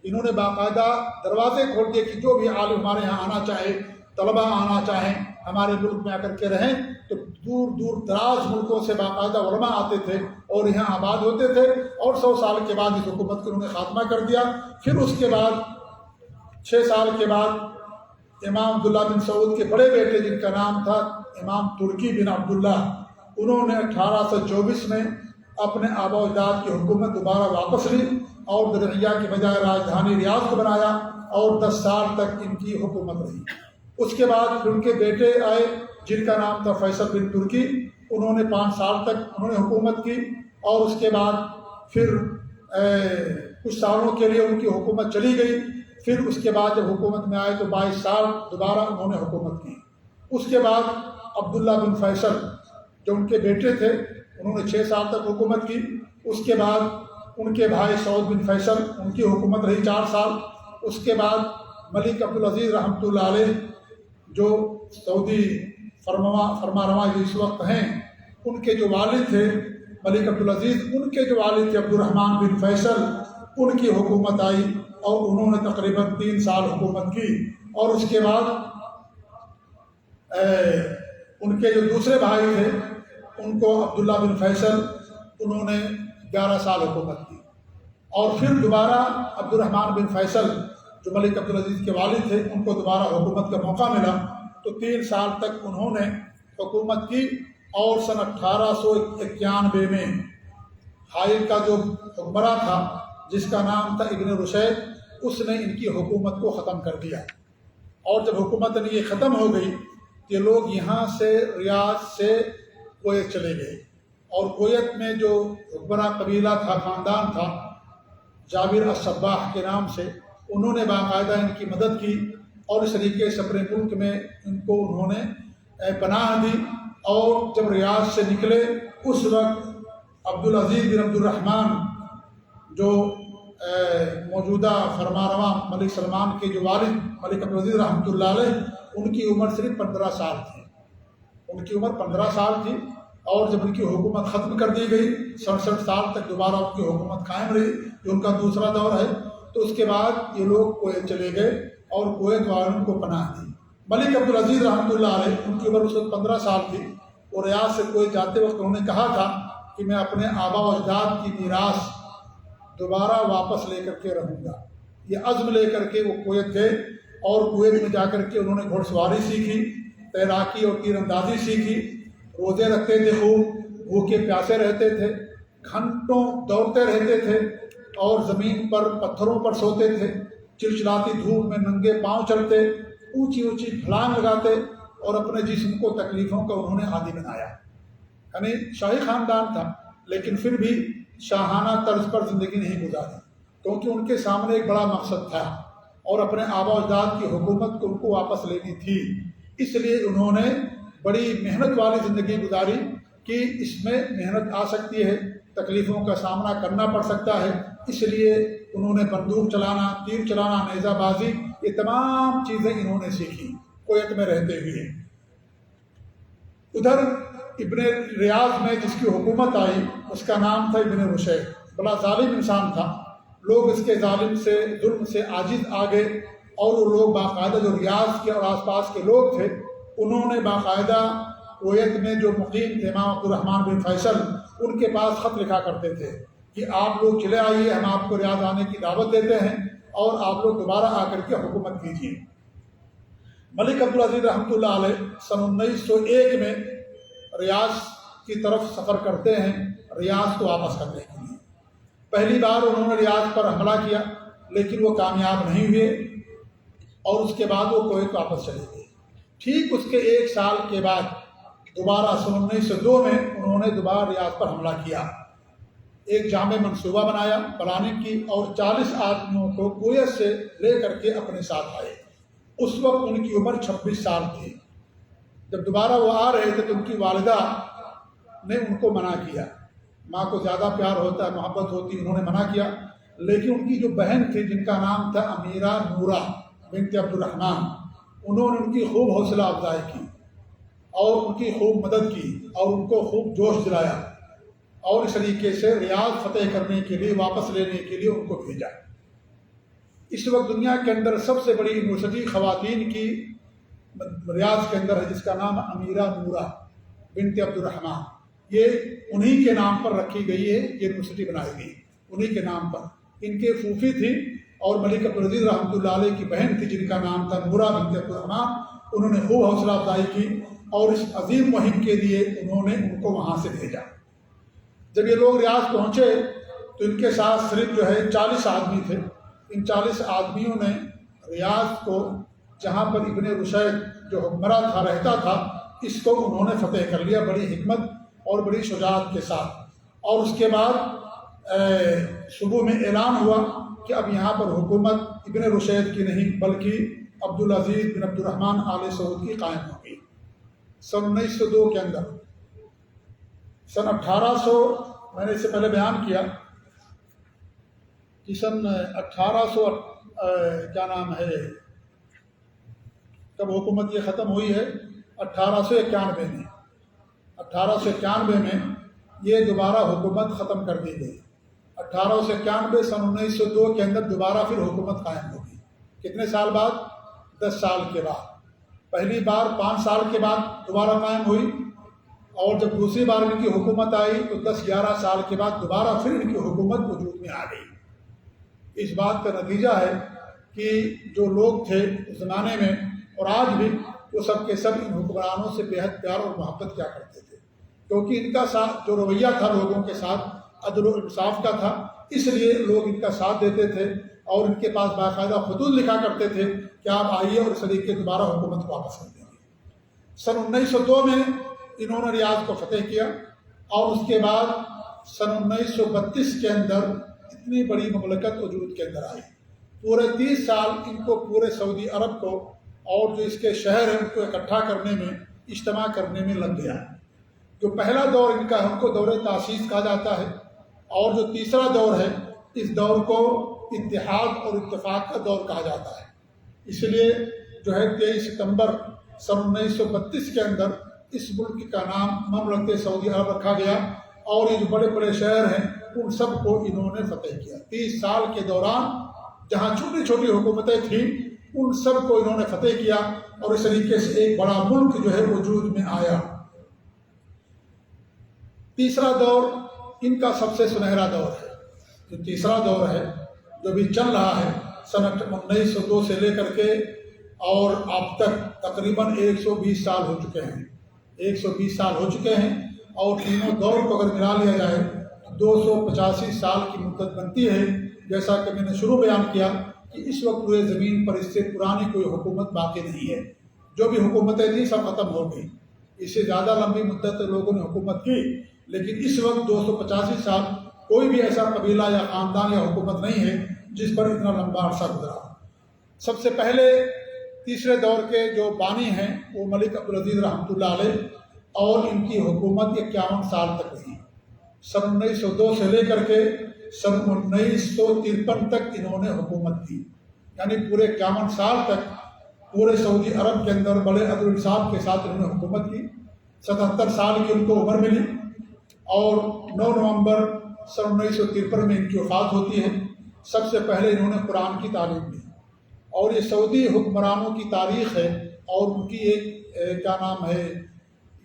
انہوں نے باقاعدہ دروازے کھول دیے کہ جو بھی عالم ہمارے یہاں آنا چاہے، طلباء آنا چاہیں، ہمارے ملک میں آ کر کے رہیں۔ تو دور دور دراز ملکوں سے باقاعدہ علماء آتے تھے اور یہاں آباد ہوتے تھے، اور 100 سال کے بعد اس حکومت کو انہوں نے خاتمہ کر دیا۔ پھر اس کے بعد 6 سال کے بعد امام عبداللہ بن سعود کے بڑے بیٹے، جن کا نام تھا امام ترکی بن عبداللہ، انہوں نے 1824 میں اپنے آبا و اجداد کی حکومت دوبارہ واپس لی، اور درعیہ کی بجائے راجدھانی ریاض کو بنایا، اور 10 سال تک ان کی حکومت رہی۔ اس کے بعد پھر ان کے بیٹے آئے جن کا نام تھا فیصل بن ترکی، انہوں نے 5 سال تک انہوں نے حکومت کی، اور اس کے بعد پھر کچھ سالوں کے لیے ان کی حکومت چلی گئی۔ پھر اس کے بعد جب حکومت میں آئے تو 22 سال دوبارہ انہوں نے حکومت کی۔ اس کے بعد عبداللہ بن فیصل جو ان کے بیٹے تھے، انہوں نے 6 سال تک حکومت کی۔ اس کے بعد ان کے بھائی سعود بن فیصل، ان کی حکومت رہی 4 سال۔ اس کے بعد ملک عبدالعزیز رحمۃ اللہ علیہ جو سعودی فرما رواں جو اس وقت ہیں، ان کے جو والد تھے ملک عبدالعزیز، ان کے جو والد تھے عبد الرحمن بن فیصل، ان کی حکومت آئی، اور انہوں نے تقریباً 3 سال حکومت کی، اور اس کے بعد ان کے جو دوسرے بھائی تھے ان کو عبداللہ بن فیصل، انہوں نے 11 سال حکومت کی، اور پھر دوبارہ عبد الرحمن بن فیصل جو ملک عبدالعزیز کے والد تھے ان کو دوبارہ حکومت کا موقع ملا، تو 3 سال تک انہوں نے حکومت کی، اور سن 1891 میں حائل کا جو حکمراں تھا جس کا نام تھا ابن رشید، اس نے ان کی حکومت کو ختم کر دیا۔ اور جب حکومت یہ ختم ہو گئی، یہ لوگ یہاں سے ریاض سے کویت چلے گئے، اور کویت میں جو حکمراں قبیلہ تھا، خاندان تھا جابر الصباح کے نام سے، انہوں نے باقاعدہ ان کی مدد کی، اور اس طریقے سے اپنے ملک میں ان کو انہوں نے پناہ دی۔ اور جب ریاض سے نکلے اس وقت عبدالعزیز بن عبد الرحمن جو موجودہ فرمانروا ملک سلمان کے جو والد ملک عبدالعزیز رحمۃ اللہ علیہ، ان کی عمر صرف 15 سال تھی، ان کی عمر 15 سال تھی، اور جب ان کی حکومت ختم کر دی گئی 67 سال تک دوبارہ ان کی حکومت قائم رہی، جو ان کا دوسرا دور ہے، تو اس کے بعد یہ لوگ کویت چلے گئے اور کویت والوں کو پناہ دی۔ ملک عبدالعزیز رحمۃ اللہ علیہ، ان کی عمر اس وقت 15 سال تھی، اور ریاض سے کویت جاتے وقت انہوں نے کہا تھا کہ میں اپنے آبا و اجداد کی میراث دوبارہ واپس لے کر کے رہوں گا۔ یہ عزم لے کر کے وہ کویت گئے، اور کویت میں جا کر کے انہوں نے گھوڑ سواری سیکھی، تیراکی اور تیر اندازی سیکھی، روزے رکھتے تھے، خوب بھوکے پیاسے رہتے تھے، گھنٹوں دوڑتے رہتے تھے، اور زمین پر پتھروں پر سوتے تھے، چلچلاتی دھوپ میں ننگے پاؤں چلتے، اونچی اونچی پھلانگ لگاتے، اور اپنے جسم کو تکلیفوں کا انہوں نے عادی بنایا۔ یعنی شاہی خاندان تھا، لیکن پھر بھی شاہانہ طرز پر زندگی نہیں گزاری، کیونکہ ان کے سامنے ایک بڑا مقصد تھا، اور اپنے آبا و اجداد کی حکومت کو ان کو واپس لینی تھی۔ اس لیے انہوں نے بڑی محنت والی زندگی گزاری کہ اس میں محنت آ سکتی ہے، تکلیفوں کا سامنا کرنا پڑ سکتا ہے، اس لیے انہوں نے بندوق چلانا، تیر چلانا، نیزہ بازی، یہ تمام چیزیں انہوں نے سیکھی کویت میں رہتے ہوئے۔ ادھر ابن ریاض میں جس کی حکومت آئی اس کا نام تھا ابن رشید، بڑا ظالم انسان تھا، لوگ اس کے ظالم سے ظلم سے عاجز آ گئے، اور وہ لوگ باقاعدہ جو ریاض کے اور آس پاس کے لوگ تھے انہوں نے باقاعدہ کویت میں جو مقیم تھے امام عبد الرحمن بن فیصل، ان کے پاس خط لکھا کرتے تھے کہ آپ لوگ چلے آئیے، ہم آپ کو ریاض آنے کی دعوت دیتے ہیں، اور آپ لوگ دوبارہ آ کر کے حکومت کیجیے۔ ملک عبدالعزیز رحمۃ اللہ علیہ سن 1901 میں ریاض کی طرف سفر کرتے ہیں، ریاض کو واپس کرنے کے لیے۔ پہلی بار انہوں نے ریاض پر حملہ کیا، لیکن وہ کامیاب نہیں ہوئے، اور اس کے بعد وہ کویت واپس چلے گئے۔ ٹھیک اس کے 1 سال کے بعد دوبارہ سن 1902 میں انہوں نے دوبارہ ریاض پر حملہ کیا، ایک جامع منصوبہ بنایا پلاننگ کی، اور 40 آدمیوں کو کویت سے لے کر کے اپنے ساتھ آئے۔ اس وقت ان کی عمر 26 سال تھی۔ جب دوبارہ وہ آ رہے تھے تو ان کی والدہ نے ان کو منع کیا، ماں کو زیادہ پیار ہوتا ہے، محبت ہوتی، انہوں نے منع کیا، لیکن ان کی جو بہن تھی جن کا نام تھا امیرہ نورہ بنت عبد الرحمن، انہوں نے ان کی خوب حوصلہ افزائی کی، اور ان کی خوب مدد کی، اور ان کو خوب جوش دلایا، اور اس طریقے سے ریاض فتح کرنے کے لیے، واپس لینے کے لیے ان کو بھیجا۔ اس وقت دنیا کے اندر سب سے بڑی یونیورسٹی خواتین کی ریاض کے اندر ہے، جس کا نام امیرہ نورہ بنت عبد الرحمن، یہ انہی کے نام پر رکھی گئی ہے، یہ یونیورسٹی بنائی گئی انہی کے نام پر۔ ان کے پھوپھی تھی، اور ملک عبدالعزیز رحمۃ اللہ علیہ کی بہن تھی جن کا نام تھا نورہ بنت عبد الرحمن، انہوں نے خوب حوصلہ افزائی کی، اور اس عظیم مہم کے لیے انہوں نے ان کو وہاں سے بھیجا۔ جب یہ لوگ ریاض پہنچے تو ان کے ساتھ صرف جو ہے 40 آدمی تھے۔ ان 40 آدمیوں نے ریاض کو، جہاں پر ابن رشید جو حکمراں تھا رہتا تھا، اس کو انہوں نے فتح کر لیا بڑی حکمت اور بڑی شجاعت کے ساتھ۔ اور اس کے بعد صبح میں اعلان ہوا کہ اب یہاں پر حکومت ابن رشید کی نہیں بلکہ عبدالعزیز بن عبد الرحمن آل سعود کی قائم ہوگی۔ سن 1902 کے اندر، سن 1800 میں نے اس سے پہلے بیان کیا کہ سن 1800 کیا نام ہے کب حکومت یہ ختم ہوئی ہے، 1891 میں 1891 میں یہ دوبارہ حکومت ختم کر دی گئی، 1891 سن 1902 کے اندر دوبارہ پھر حکومت قائم ہوگی۔ کتنے سال بعد؟ 10 سال کے بعد۔ پہلی بار 5 سال کے بعد دوبارہ قائم ہوئی، اور جب دوسری بار ان کی حکومت آئی تو 10-11 سال کے بعد دوبارہ پھر ان کی حکومت وجود میں آ گئی۔ اس بات کا نتیجہ ہے کہ جو لوگ تھے اس زمانے میں اور آج بھی، وہ سب کے سب ان حکمرانوں سے بے حد پیار اور محبت کیا کرتے تھے، کیونکہ ان کا ساتھ جو رویہ تھا لوگوں کے ساتھ عدل و انصاف کا تھا، اس لیے لوگ ان کا ساتھ دیتے تھے اور ان کے پاس باقاعدہ خطوط لکھا کرتے تھے کہ آپ آئیے اور اس طریقے دوبارہ حکومت کو واپس کر دیں گے۔ سن 1902 میں انہوں نے ریاض کو فتح کیا، اور اس کے بعد سن 1932 کے اندر اتنی بڑی مملکت وجود کے اندر آئی۔ پورے 30 سال ان کو پورے سعودی عرب کو اور جو اس کے شہر ہیں ان کو اکٹھا کرنے میں، اجتماع کرنے میں لگ گیا۔ جو پہلا دور ان کا ہے ان کو دور تاسیس کہا جاتا ہے، اور جو تیسرا دور ہے اس دور کو اتحاد اور اتفاق کا دور کہا جاتا ہے۔ اس لیے جو ہے 23 ستمبر سن 1932 کے اندر اس ملک کا نام مملکت سعودی عرب رکھا گیا، اور یہ جو بڑے بڑے شہر ہیں ان سب کو انہوں نے فتح کیا۔ 30 سال کے دوران جہاں چھوٹی چھوٹی حکومتیں تھیں ان سب کو انہوں نے فتح کیا، اور اس طریقے سے ایک بڑا ملک جو ہے وجود میں آیا۔ تیسرا دور ان کا سب سے سنہرا دور ہے۔ جو تیسرا دور ہے جو بھی چل رہا ہے سن 1902 سے لے کر کے اور اب تک تقریباً 120 سال ہو چکے ہیں، 120 سال ہو چکے ہیں، اور تینوں دور کو اگر ملا لیا جائے تو 285 سال کی مدت بنتی ہے۔ جیسا کہ میں نے شروع بیان کیا کہ اس وقت پورے زمین پر اس سے پرانی کوئی حکومت باقی نہیں ہے، جو بھی حکومتیں تھیں سب ختم ہو گئی۔ اس سے زیادہ لمبی مدت لوگوں نے حکومت کی، لیکن اس وقت 285 سال کوئی بھی ایسا قبیلہ یا خاندان یا حکومت نہیں ہے جس پر اتنا لمبا عرصہ گزرا۔ سب سے پہلے تیسرے دور کے جو بانی ہیں وہ ملک عبدالعزیز رحمۃ اللہ علیہ، اور ان کی حکومت 51 سال تک رہی۔ سن 1902 سے لے کر کے سن 1953 تک انہوں نے حکومت کی، یعنی پورے 51 سال تک پورے سعودی عرب کے اندر بڑے عدل و انصاف کے ساتھ انہوں نے حکومت کی۔ 77 سال کی ان کو عمر ملی، اور 9 نومبر سن 1953 میں ان کی وفات ہوتی ہے۔ سب سے پہلے انہوں نے قرآن کی تعلیم دی، اور یہ سعودی حکمرانوں کی تاریخ ہے، اور ان کی ایک کیا نام ہے،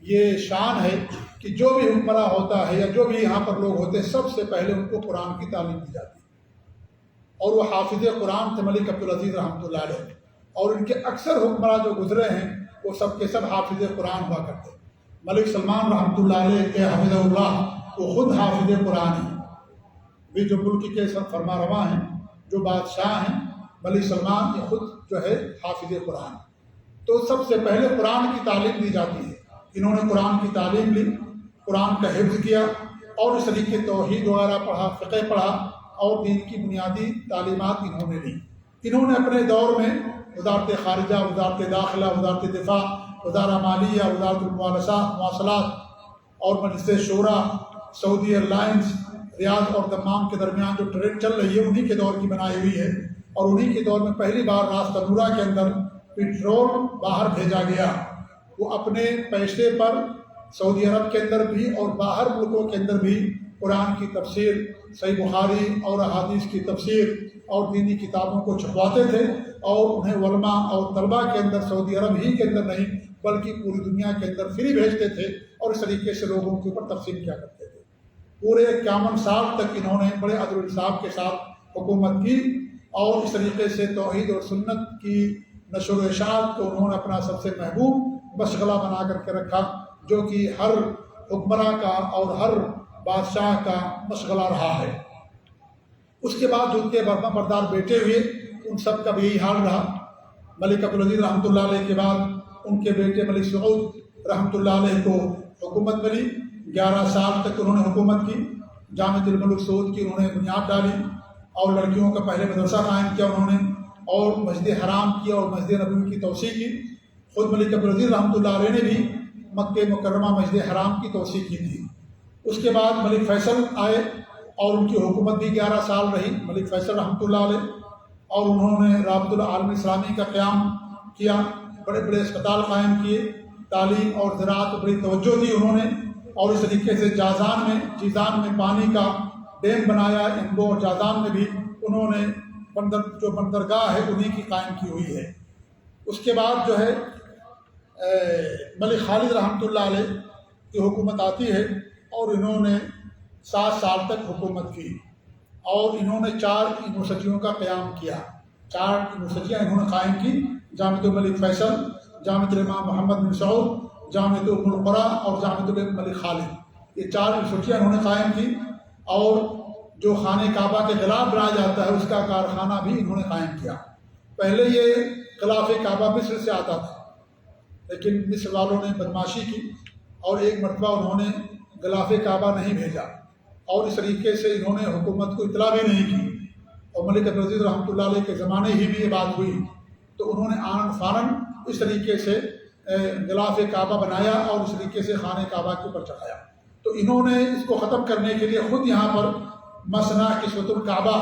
یہ شان ہے کہ جو بھی حکمراں ہوتا ہے یا جو بھی یہاں پر لوگ ہوتے ہیں سب سے پہلے ان کو قرآن کی تعلیم دی جاتی ہے، اور وہ حافظ قرآن تھے ملک عبدالعزیز رحمۃ اللہ علیہ، اور ان کے اکثر حکمراں جو گزرے ہیں وہ سب کے سب حافظ قرآن ہوا کرتے ہیں۔ ملک سلمان رحمۃ اللہ علیہ کے حافظ اللہ وہ خود حافظ قرآن ہیں، بھی جو ملک کے سب فرما رواں ہیں، جو بادشاہ ہیں، ملک سلمان یہ خود جو ہے حافظ قرآن۔ تو سب سے پہلے قرآن کی تعلیم دی جاتی ہے۔ انہوں نے قرآن کی تعلیم لی، قرآن کا حفظ کیا، اور اس طریقے توحید وغیرہ پڑھا، فقہ پڑھا، اور دین کی بنیادی تعلیمات انہوں نے لی۔ انہوں نے اپنے دور میں وزارت خارجہ، وزارت داخلہ، وزارت دفاع، وزارہ مالیہ، وزارت مواصلات اور مجلس شورا، سعودی ایئرلائنس، ریاض اور دمام کے درمیان جو ٹرین چل رہی ہے انہی کے دور کی بنائی ہوئی ہے، اور انہی کے دور میں پہلی بار راس تنورہ کے اندر پٹرول باہر بھیجا گیا۔ وہ اپنے پیسے پر سعودی عرب کے اندر بھی اور باہر ملکوں کے اندر بھی قرآن کی تفسیر، صحیح بخاری اور احادیث کی تفسیر اور دینی کتابوں کو چھپواتے تھے، اور انہیں علماء اور طلباء کے اندر سعودی عرب ہی کے اندر نہیں بلکہ پوری دنیا کے اندر فری بھیجتے تھے، اور اس طریقے سے لوگوں کے اوپر تقسیم کیا کرتے تھے۔ پورے 51 سال تک انہوں نے بڑے عدل و انصاف کے ساتھ حکومت کی، اور اس طریقے سے توحید اور سنت کی نشر و اشاعت کو انہوں نے اپنا سب سے محبوب مشغلہ بنا کر کے رکھا، جو کہ ہر حکمراں کا اور ہر بادشاہ کا مشغلہ رہا ہے۔ اس کے بعد جو ان کے فرما بردار بیٹے ہوئے ان سب کا بھی یہی حال رہا۔ ملک عبدالعزیز رحمۃ اللہ علیہ کے بعد ان کے بیٹے ملک سعود رحمۃ اللہ علیہ کو حکومت ملی۔ 11 سال تک انہوں نے حکومت کی۔ جامعۃ الملک سعود کی انہوں نے بنیاد ڈالی، اور لڑکیوں کا پہلے مدرسہ قائم کیا انہوں نے، اور مسجد حرام کی اور مسجد نبوی کی توسیع کی۔ خود ملک عبدالعزیز رحمۃ اللہ علیہ نے بھی مکہ مکرمہ مسجد حرام کی توسیع کی تھی۔ اس کے بعد ملک فیصل آئے، اور ان کی حکومت بھی 11 سال رہی، ملک فیصل رحمۃ اللہ علیہ، اور انہوں نے رابطۃ العالم اسلامی کا قیام کیا، بڑے بڑے اسپتال قائم کیے، تعلیم اور زراعت پر بڑی توجہ دی انہوں نے، اور اس طریقے سے جیزان میں پانی کا ڈیم بنایا، امبو اور جازان میں بھی انہوں نے جو بندرگاہ ہے انہیں کی قائم کی ہوئی ہے۔ اس کے بعد جو ہے ملک خالد رحمۃ اللہ علیہ کی حکومت آتی ہے، اور انہوں نے 7 سال تک حکومت کی، اور انہوں نے 4 یونیورسٹیوں کا قیام کیا۔ 4 یونیورسٹیاں انہوں نے قائم کی: جامعۃ الملک فیصل، جامعۃ الامام محمد بن سعود، جامعۃ ام القرى اور جامعۃ الملک خالد۔ یہ 4 یونیورسٹیاں انہوں نے قائم کی، اور جو خانہ کعبہ کے غلاف بنایا جاتا ہے اس کا کارخانہ بھی انہوں نے قائم کیا۔ پہلے یہ غلاف کعبہ مصر سے آتا تھا، لیکن مصر والوں نے بدمعاشی کی، اور ایک مرتبہ انہوں نے غلاف کعبہ نہیں بھیجا، اور اس طریقے سے انہوں نے حکومت کو اطلاع بھی نہیں کی، اور ملک عبدالعزیز رحمۃ اللہ علیہ کے زمانے ہی میں یہ بات ہوئی، تو انہوں نے آنن فارن اس طریقے سے غلاف کعبہ بنایا اور اس طریقے سے خانہ کعبہ کے اوپر چڑھایا۔ تو انہوں نے اس کو ختم کرنے کے لیے خود یہاں پر مسنہ کسوۃ الکعبہ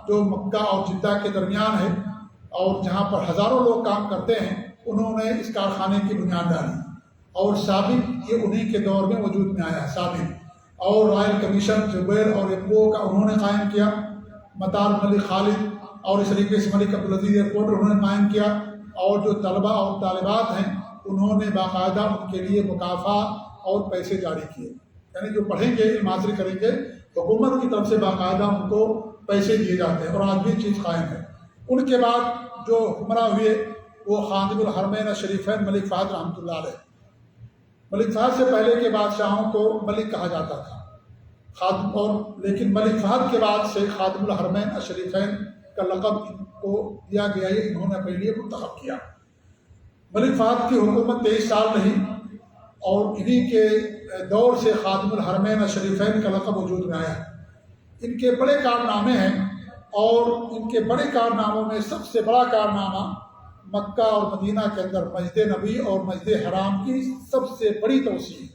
جو مکہ اور جدہ کے درمیان ہے، اور جہاں پر ہزاروں لوگ کام کرتے ہیں، انہوں نے اس کارخانے کی بنیاد ڈالی، اور سابق یہ انہی کے دور میں وجود میں آیا سابق۔ اور رائل کمیشن زبیر اور امبو کا انہوں نے قائم کیا، مطار ملک خالد، اور اس طریقے سے ملک عبدالعزیز ایئرپورٹ انہوں نے قائم کیا، اور جو طلبہ اور طالبات ہیں انہوں نے باقاعدہ ان کے لیے مکافات اور پیسے جاری کیے، یعنی جو پڑھیں گے علم حاصل کریں گے حکومت کی طرف سے باقاعدہ ان کو پیسے دیے جاتے ہیں، اور آج بھی یہ چیز قائم ہے۔ ان کے بعد جو حکمراں ہوئے وہ خادم الحرمین الشریفین ملک فہد رحمۃ اللہ علیہ۔ ملک فہد سے پہلے کے بادشاہوں کو ملک کہا جاتا تھا خادم، اور لیکن ملک فہد کے بعد سے خادم الحرمین الشریفین کا لقب ان کو دیا گیا، یہ انہوں نے اپنے لیے منتخب کیا۔ ملک فہد کی حکومت 23 سال رہی، اور انہی کے دور سے خادم الحرمین الشریفین کا لقب وجود میں آیا۔ ان کے بڑے کارنامے ہیں، اور ان کے بڑے کارناموں میں سب سے بڑا کارنامہ مکہ اور مدینہ کے اندر مسجد نبی اور مسجد حرام کی سب سے بڑی توسیع۔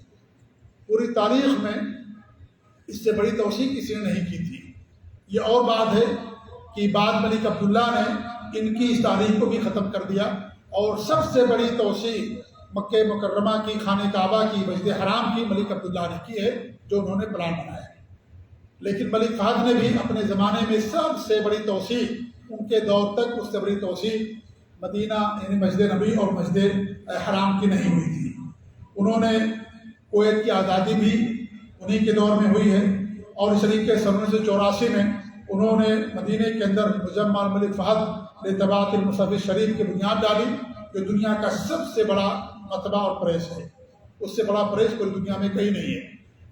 پوری تاریخ میں اس سے بڑی توسیع کسی نے نہیں کی تھی۔ یہ اور بات ہے کہ بعد ملک عبداللہ نے ان کی اس تاریخ کو بھی ختم کر دیا، اور سب سے بڑی توسیع مکہ مکرمہ کی، خانہ کعبہ کی، مسجد حرام کی ملک عبداللہ نے کی ہے، جو انہوں نے پلان بنایا۔ لیکن ملک فہد نے بھی اپنے زمانے میں سب سے بڑی توسیع، ان کے دور تک اس سے بڑی توسیع مدینہ یعنی مسجد نبی اور مسجد حرام کی نہیں ہوئی تھی۔ انہوں نے کویت کی آزادی بھی انہی کے دور میں ہوئی ہے، اور اس طریقے سے 1984 میں انہوں نے مدینہ کے اندر مجمع ملک فہد لطباعت المصحف شریف کی بنیاد ڈالی، جو دنیا کا سب سے بڑا مطبع اور پریس ہے۔ اس سے بڑا پریس پوری دنیا میں کہیں نہیں ہے،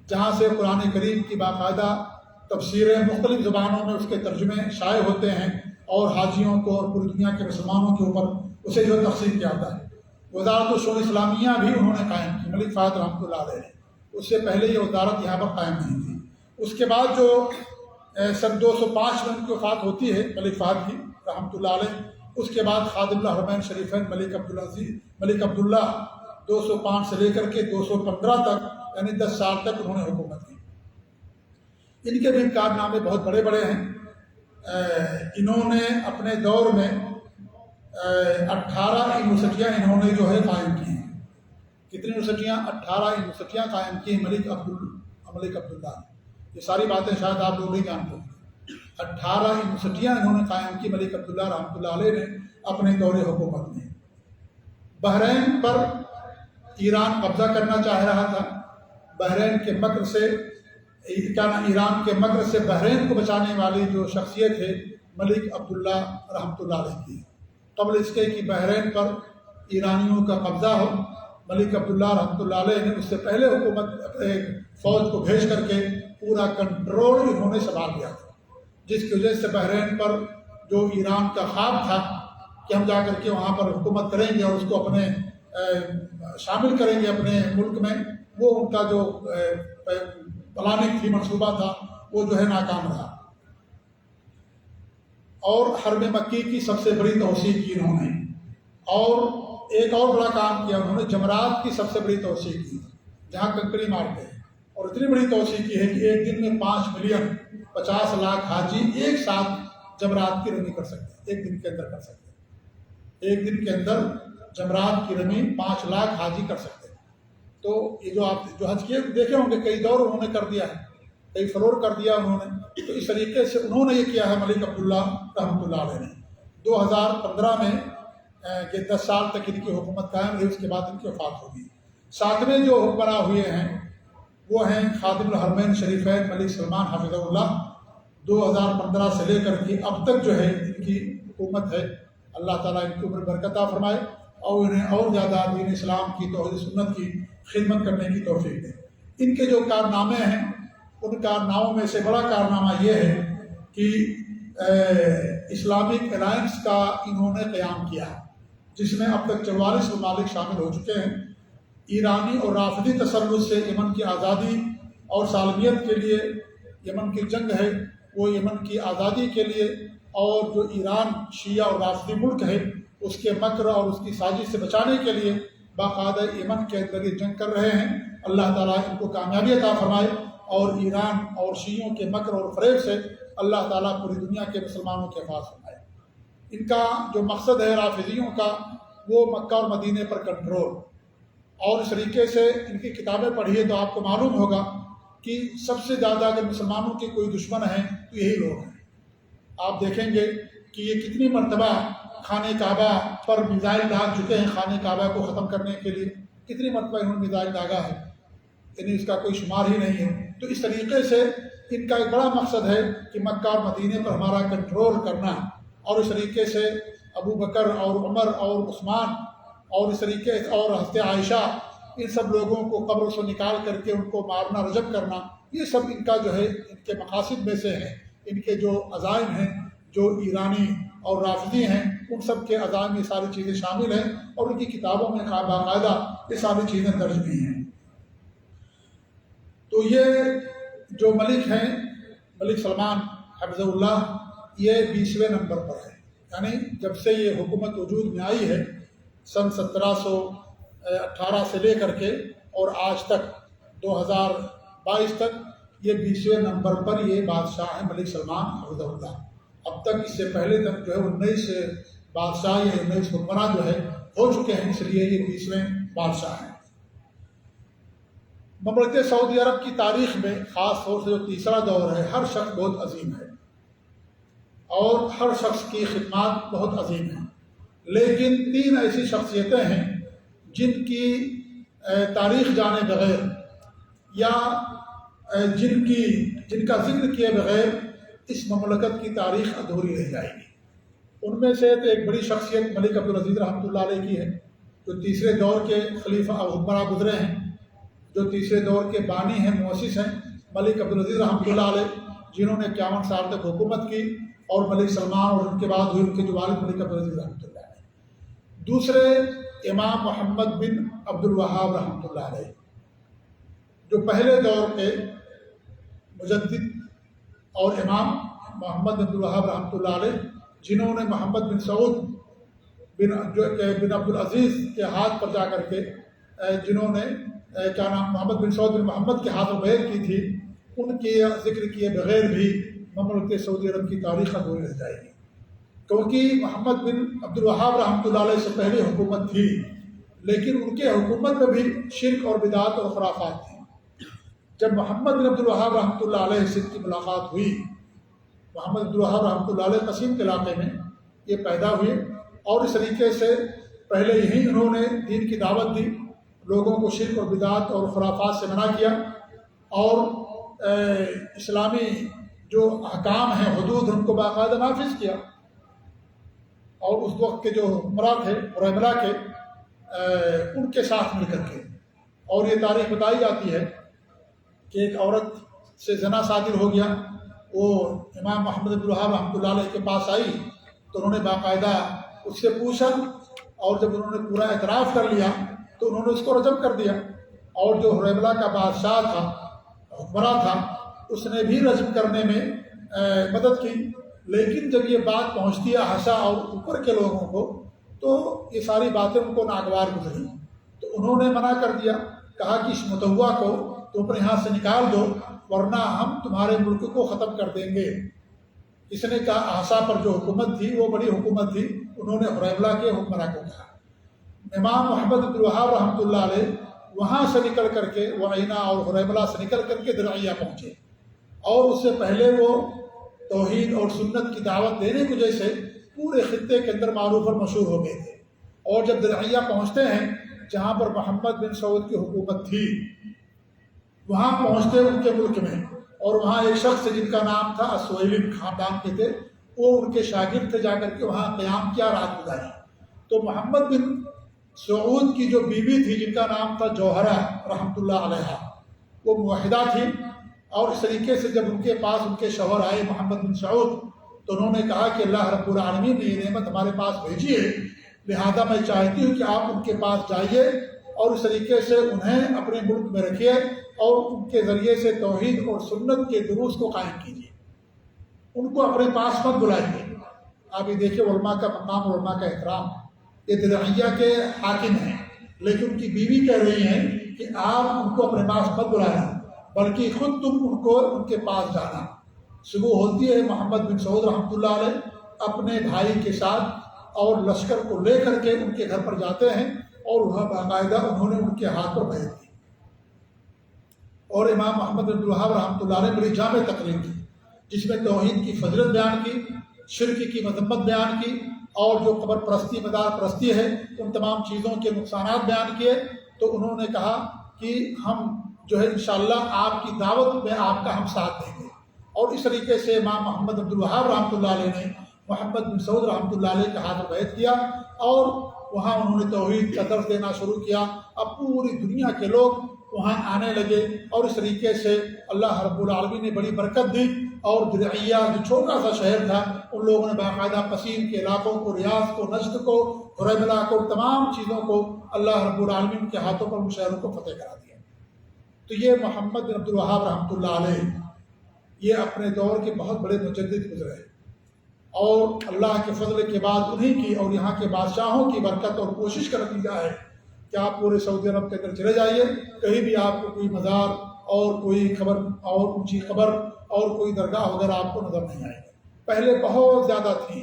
جہاں سے قرآن کریم کی باقاعدہ تفسیریں مختلف زبانوں میں اس کے ترجمے شائع ہوتے ہیں، اور حاجیوں کو اور پوری دنیا کے مسلمانوں کے اوپر اسے جو تقسیم کیا جاتا ہے۔ وزارت الشؤون اسلامیہ بھی انہوں نے قائم کی ملک فہد رحمۃ اللہ علیہ نے، اس سے پہلے یہ وزارت یہاں پر قائم نہیں تھی۔ اس کے بعد جو سن 205 میں ان کی وفات ہوتی ہے ملک فہد کی رحمۃ اللہ علیہ، اس کے بعد خادم الحرمین شریفین ملک عبداللہ 205 سے لے کر کے 215 تک یعنی 10 سال تک انہوں نے حکومت کی۔ ان کے بھی کارنامے بہت بڑے بڑے ہیں۔ انہوں نے اپنے دور میں 18 یونیورسٹیاں انہوں نے جو ہے قائم کی ہیں۔ کتنی یونیورسٹیاں؟ 18 یونیورسٹیاں قائم کی ہیں ملک عبداللہ نے۔ یہ ساری باتیں شاید آپ لوگ نہیں جانتے ہیں۔ 18 یونیورسٹیاں انہوں نے قائم کی ملک عبداللہ رحمۃ اللہ علیہ نے اپنے دور حکومت میں۔ بحرین پر ایران قبضہ کرنا چاہ رہا تھا۔ بحرین کے مکر سے ایران کے مکر سے بحرین کو بچانے والی جو شخصیت ہے ملک عبداللہ رحمۃ اللہ علیہ کی۔ قبل اس کے کہ بحرین پر ایرانیوں کا قبضہ ہو، ملک عبداللہ رحمۃ اللہ علیہ نے اس سے پہلے حکومت فوج کو بھیج کر کے پورا کنٹرول انہوں نے سنبھال لیا تھا، جس کی وجہ سے بحرین پر جو ایران کا خواب تھا کہ ہم جا کر کے وہاں پر حکومت کریں گے اور اس کو اپنے شامل کریں گے اپنے ملک میں، وہ ان کا جو پلاننگ تھی، منصوبہ تھا، وہ جو ہے ناکام رہا۔ اور حرم مکی کی سب سے بڑی توسیع کی انہوں نے، اور ایک اور بڑا کام کیا انہوں نے، جمرات کی سب سے بڑی توسیع کی، جہاں کنکری مارتے ہیں، اور اتنی بڑی توسیع کی ہے کہ ایک دن میں 5 ملین 50 لاکھ حاجی ایک ساتھ جمرات کی رمی کر سکتے ہیں، ایک دن کے اندر کر سکتے ہیں۔ ایک دن کے اندر جمرات کی رمی 5 لاکھ حاجی کر سکتے ہیں۔ تو یہ جو آپ جو حج کیے دیکھے ہوں گے، کئی دور انہوں نے کر دیا ہے، کئی فلور کر دیا انہوں نے. تو اس طریقے سے انہوں نے یہ کیا ہے ملک عبداللہ رحمۃ اللہ علیہ نے. 2015 میں کہ 10 سال تک ان کی حکومت قائم رہی، اس کے بعد ان کی وفات ہوگی. 7ویں جو حکمراں ہوئے ہیں وہ ہیں خادم الحرمین شریفین ملک سلمان حفظہ اللہ. 2015 سے لے کر کے اب تک جو ہے ان کی حکومت ہے. اللہ تعالیٰ ان کی عمر برکت عطا فرمائے اور انہیں اور زیادہ دین اسلام کی توحید سنت کی خدمت کرنے کی توفیق دے. ان کے جو کارنامے ہیں ان کارناموں میں سے بڑا کارنامہ یہ ہے کہ اسلامک الائنس کا انہوں نے قیام کیا، جس میں اب تک 44 ممالک شامل ہو چکے ہیں. ایرانی اور رافضی تسلط سے یمن کی آزادی اور سالمیت کے لیے یمن کی جنگ ہے، وہ یمن کی آزادی کے لیے، اور جو ایران شیعہ اور رافضی ملک ہے اس کے مکر اور اس کی سازش سے بچانے کے لیے باقاعدہ یمن کے اندر یہ جنگ کر رہے ہیں. اللہ تعالیٰ ان کو کامیابی عطا فرمائے اور ایران اور شیعوں کے مکر اور فریب سے اللہ تعالیٰ پوری دنیا کے مسلمانوں کے حفاظت فرمائے. ان کا جو مقصد ہے رافضیوں کا وہ مکہ اور مدینے پر کنٹرول، اور اس طریقے سے ان کی کتابیں پڑھیے تو آپ کو معلوم ہوگا کہ سب سے زیادہ اگر مسلمانوں کے کوئی دشمن ہیں تو یہی لوگ ہیں. آپ دیکھیں گے کہ یہ کتنی مرتبہ خانہ کعبہ پر میزائل داغ چکے ہیں. خانہ کعبہ کو ختم کرنے کے لیے کتنی مرتبہ انہوں نے میزائل داغا ہے، یعنی اس کا کوئی شمار ہی نہیں ہے. تو اس طریقے سے ان کا ایک بڑا مقصد ہے کہ مکہ اور مدینے پر ہمارا کنٹرول کرنا، اور اس طریقے سے ابو بکر اور عمر اور عثمان اور اس طریقے اور حضرت عائشہ ان سب لوگوں کو قبر سے نکال کر کے ان کو مارنا، رجم کرنا، یہ سب ان کا جو ہے ان کے مقاصد میں سے ہے. ان کے جو عزائم ہیں جو ایرانی اور رافضی ہیں ان سب کے عزائم یہ ساری چیزیں شامل ہیں، اور ان کی کتابوں میں باقاعدہ یہ ساری چیزیں درج بھی ہیں. تو یہ جو ملک ہیں ملک سلمان حفظہ اللہ، یہ 20ویں نمبر پر ہے. یعنی جب سے یہ حکومت وجود میں آئی ہے سن 1718 سے لے کر کے اور آج تک 2022 تک یہ 20ویں نمبر پر یہ بادشاہ ہیں ملک سلمان حفظہ اللہ. اب تک اس سے پہلے تک جو ہے 19 بادشاہ یا 19 حکمراں جو ہے ہو چکے ہیں، اس لیے یہ 20ویں بادشاہ ہیں. مملکت سعودی عرب کی تاریخ میں خاص طور سے جو تیسرا دور ہے ہر شخص بہت عظیم ہے اور ہر شخص کی خدمات بہت عظیم ہیں، لیکن 3 ایسی شخصیتیں ہیں جن کی تاریخ جانے بغیر یا جن کا ذکر کیے بغیر اس مملکت کی تاریخ ادھوری رہ جائے گی. ان میں سے تو ایک بڑی شخصیت ملک عبدالعزیز رحمۃ اللہ علیہ کی ہے، جو تیسرے دور کے خلیفہ اور حکمراں گزرے ہیں، جو تیسرے دور کے بانی ہیں، مؤسس ہیں ملک عبدالعزیز رحمۃ اللہ علیہ، جنہوں نے 51 سال تک حکومت کی، اور ملک سلمان اور ان کے بعد ہوئے ان کے جو والد ملک عبدالعزیز رحمۃ اللہ علیہ. دوسرے امام محمد بن عبد الوہاب رحمۃ اللہ علیہ، جو پہلے دور کے مجدد اور امام محمد بن عبد الوہاب رحمۃ اللہ علیہ، جنہوں نے محمد بن سعود بن عبد العزیز کے ہاتھ پر جا کر کے جنہوں نے محمد بن سعود بن محمد کے ہاتھ میں بیعت کی تھی، ان کے ذکر کیے بغیر بھی مملکت سعودی عرب کی تاریخ ادھوری رہ جائے گی. کیونکہ محمد بن عبد الوہاب رحمۃ اللہ علیہ سے پہلے حکومت تھی، لیکن ان کے حکومت میں بھی شرک اور بدعات اور خرافات تھیں. جب محمد بن عبد الوہاب رحمۃ اللہ علیہ سے کی ملاقات ہوئی، محمد عبد الوہاب رحمۃ اللہ علیہ قصیم کے علاقے میں یہ پیدا ہوئے، اور اس طریقے سے پہلے یہی انہوں نے دین کی دعوت دی، لوگوں کو شرک اور بدعات اور خرافات سے منع کیا، اور اسلامی جو احکام ہیں، حدود، ان کو باقاعدہ نافذ کیا. اور اس وقت کے جو حکمراں تھے رحملہ کے ان کے ساتھ مل کر کے، اور یہ تاریخ بتائی جاتی ہے کہ ایک عورت سے زنا صادر ہو گیا، وہ امام محمد بن الوہاب رحمۃ اللہ علیہ کے پاس آئی تو انہوں نے باقاعدہ اس سے پوچھا، اور جب انہوں نے پورا اعتراف کر لیا تو انہوں نے اس کو رجم کر دیا. اور جو رحملہ کا بادشاہ تھا، حکمراں تھا، اس نے بھی رجم کرنے میں مدد کی. لیکن جب یہ بات پہنچتی ہے حشا اور اوپر کے لوگوں کو تو یہ ساری باتیں ان کو ناگوار گزری، تو انہوں نے منع کر دیا، کہا کہ اس متوع کو تم اپنے ہاتھ سے نکال دو ورنہ ہم تمہارے ملک کو ختم کر دیں گے. اس نے کہا حشا پر جو حکومت تھی وہ بڑی حکومت تھی، انہوں نے رحملہ کے حکمراں کو کہا. امام محمد بن الوہاب رحمۃ اللہ علیہ وہاں سے نکل کر کے وعینہ اور رحملہ سے نکل کر کے درعیہ پہنچے، اور اس سے پہلے وہ توحید اور سنت کی دعوت دینے کی وجہ سے پورے خطے کے اندر معروف اور مشہور ہو گئے تھے۔ اور جب درعیہ پہنچتے ہیں جہاں پر محمد بن سعود کی حکومت تھی، وہاں پہنچتے ان کے ملک میں، اور وہاں ایک شخص جن کا نام تھا اسویلم خاندان کے تھے، وہ ان کے شاگرد تھے، جا کر کے وہاں قیام کیا، رات گزاری۔ تو محمد بن سعود کی جو بیوی تھی جن کا نام تھا جوہرہ رحمۃ اللہ علیہ، وہ موحدہ تھی، اور اس طریقے سے جب ان کے پاس ان کے شوہر آئے محمد بن سعود، تو انہوں نے کہا کہ اللہ رب العالمین نے یہ نعمت ہمارے پاس بھیجی ہے، لہذا میں چاہتی ہوں کہ آپ ان کے پاس جائیے اور اس طریقے سے انہیں اپنے ملک میں رکھیے اور ان کے ذریعے سے توحید اور سنت کے دروس کو قائم کیجیے، ان کو اپنے پاس مت بلائیے۔ آپ یہ دیکھیں علماء کا مقام، علماء کا احترام، یہ درعیہ کے حاکم ہیں، لیکن ان کی بیوی کہہ رہی ہیں کہ آپ ان کو اپنے پاس مت بلانا، بلکہ خود تم ان کو ان کے پاس جانا۔ صبح ہوتی ہے، محمد بن سعود رحمۃ اللہ علیہ اپنے بھائی کے ساتھ اور لشکر کو لے کر کے ان کے گھر پر جاتے ہیں، اور وہاں باقاعدہ انہوں نے ان کے ہاتھ پر بیعت کی، اور امام محمد بن عبدالوہاب رحمۃ اللہ علیہ بڑی جامع تقریر کی، جس میں توحید کی فضیلت بیان کی، شرک کی مذمت بیان کی، اور جو قبر پرستی، مدار پرستی ہے، ان تمام چیزوں کے نقصانات بیان کیے۔ تو انہوں نے کہا کہ ہم جو ہے انشاءاللہ آپ کی دعوت میں آپ کا ہم ساتھ دیں گے، اور اس طریقے سے امام محمد بن عبدالوہاب رحمۃ اللہ علیہ نے محمد بن سعود رحمۃ اللہ علیہ کے ہاتھ میں بیعت کیا، اور وہاں انہوں نے توحید کا درس دینا شروع کیا۔ اب پوری دنیا کے لوگ وہاں آنے لگے، اور اس طریقے سے اللہ رب العالمین نے بڑی برکت دی، اور درعیہ جو چھوٹا سا شہر تھا، ان لوگوں نے باقاعدہ قصیم کے علاقوں کو، ریاض کو، نجد کو، حریملہ کو، تمام چیزوں کو اللہ رب العالمین کے ہاتھوں پر ان شہروں کو فتح کرا دیا۔ تو یہ محمد بن عبدالوہاب رحمۃ اللہ علیہ یہ اپنے دور کے بہت بڑے مجدد گزرے، اور اللہ کے فضل کے بعد انہیں کی اور یہاں کے بادشاہوں کی برکت اور کوشش کا نتیجہ ہے کہ آپ پورے سعودی عرب کے اندر چلے جائیے، کہیں بھی آپ کو کوئی مزار اور کوئی خبر اور اونچی قبر اور کوئی درگاہ وغیرہ آپ کو نظر نہیں آئے گی۔ پہلے بہت زیادہ تھی،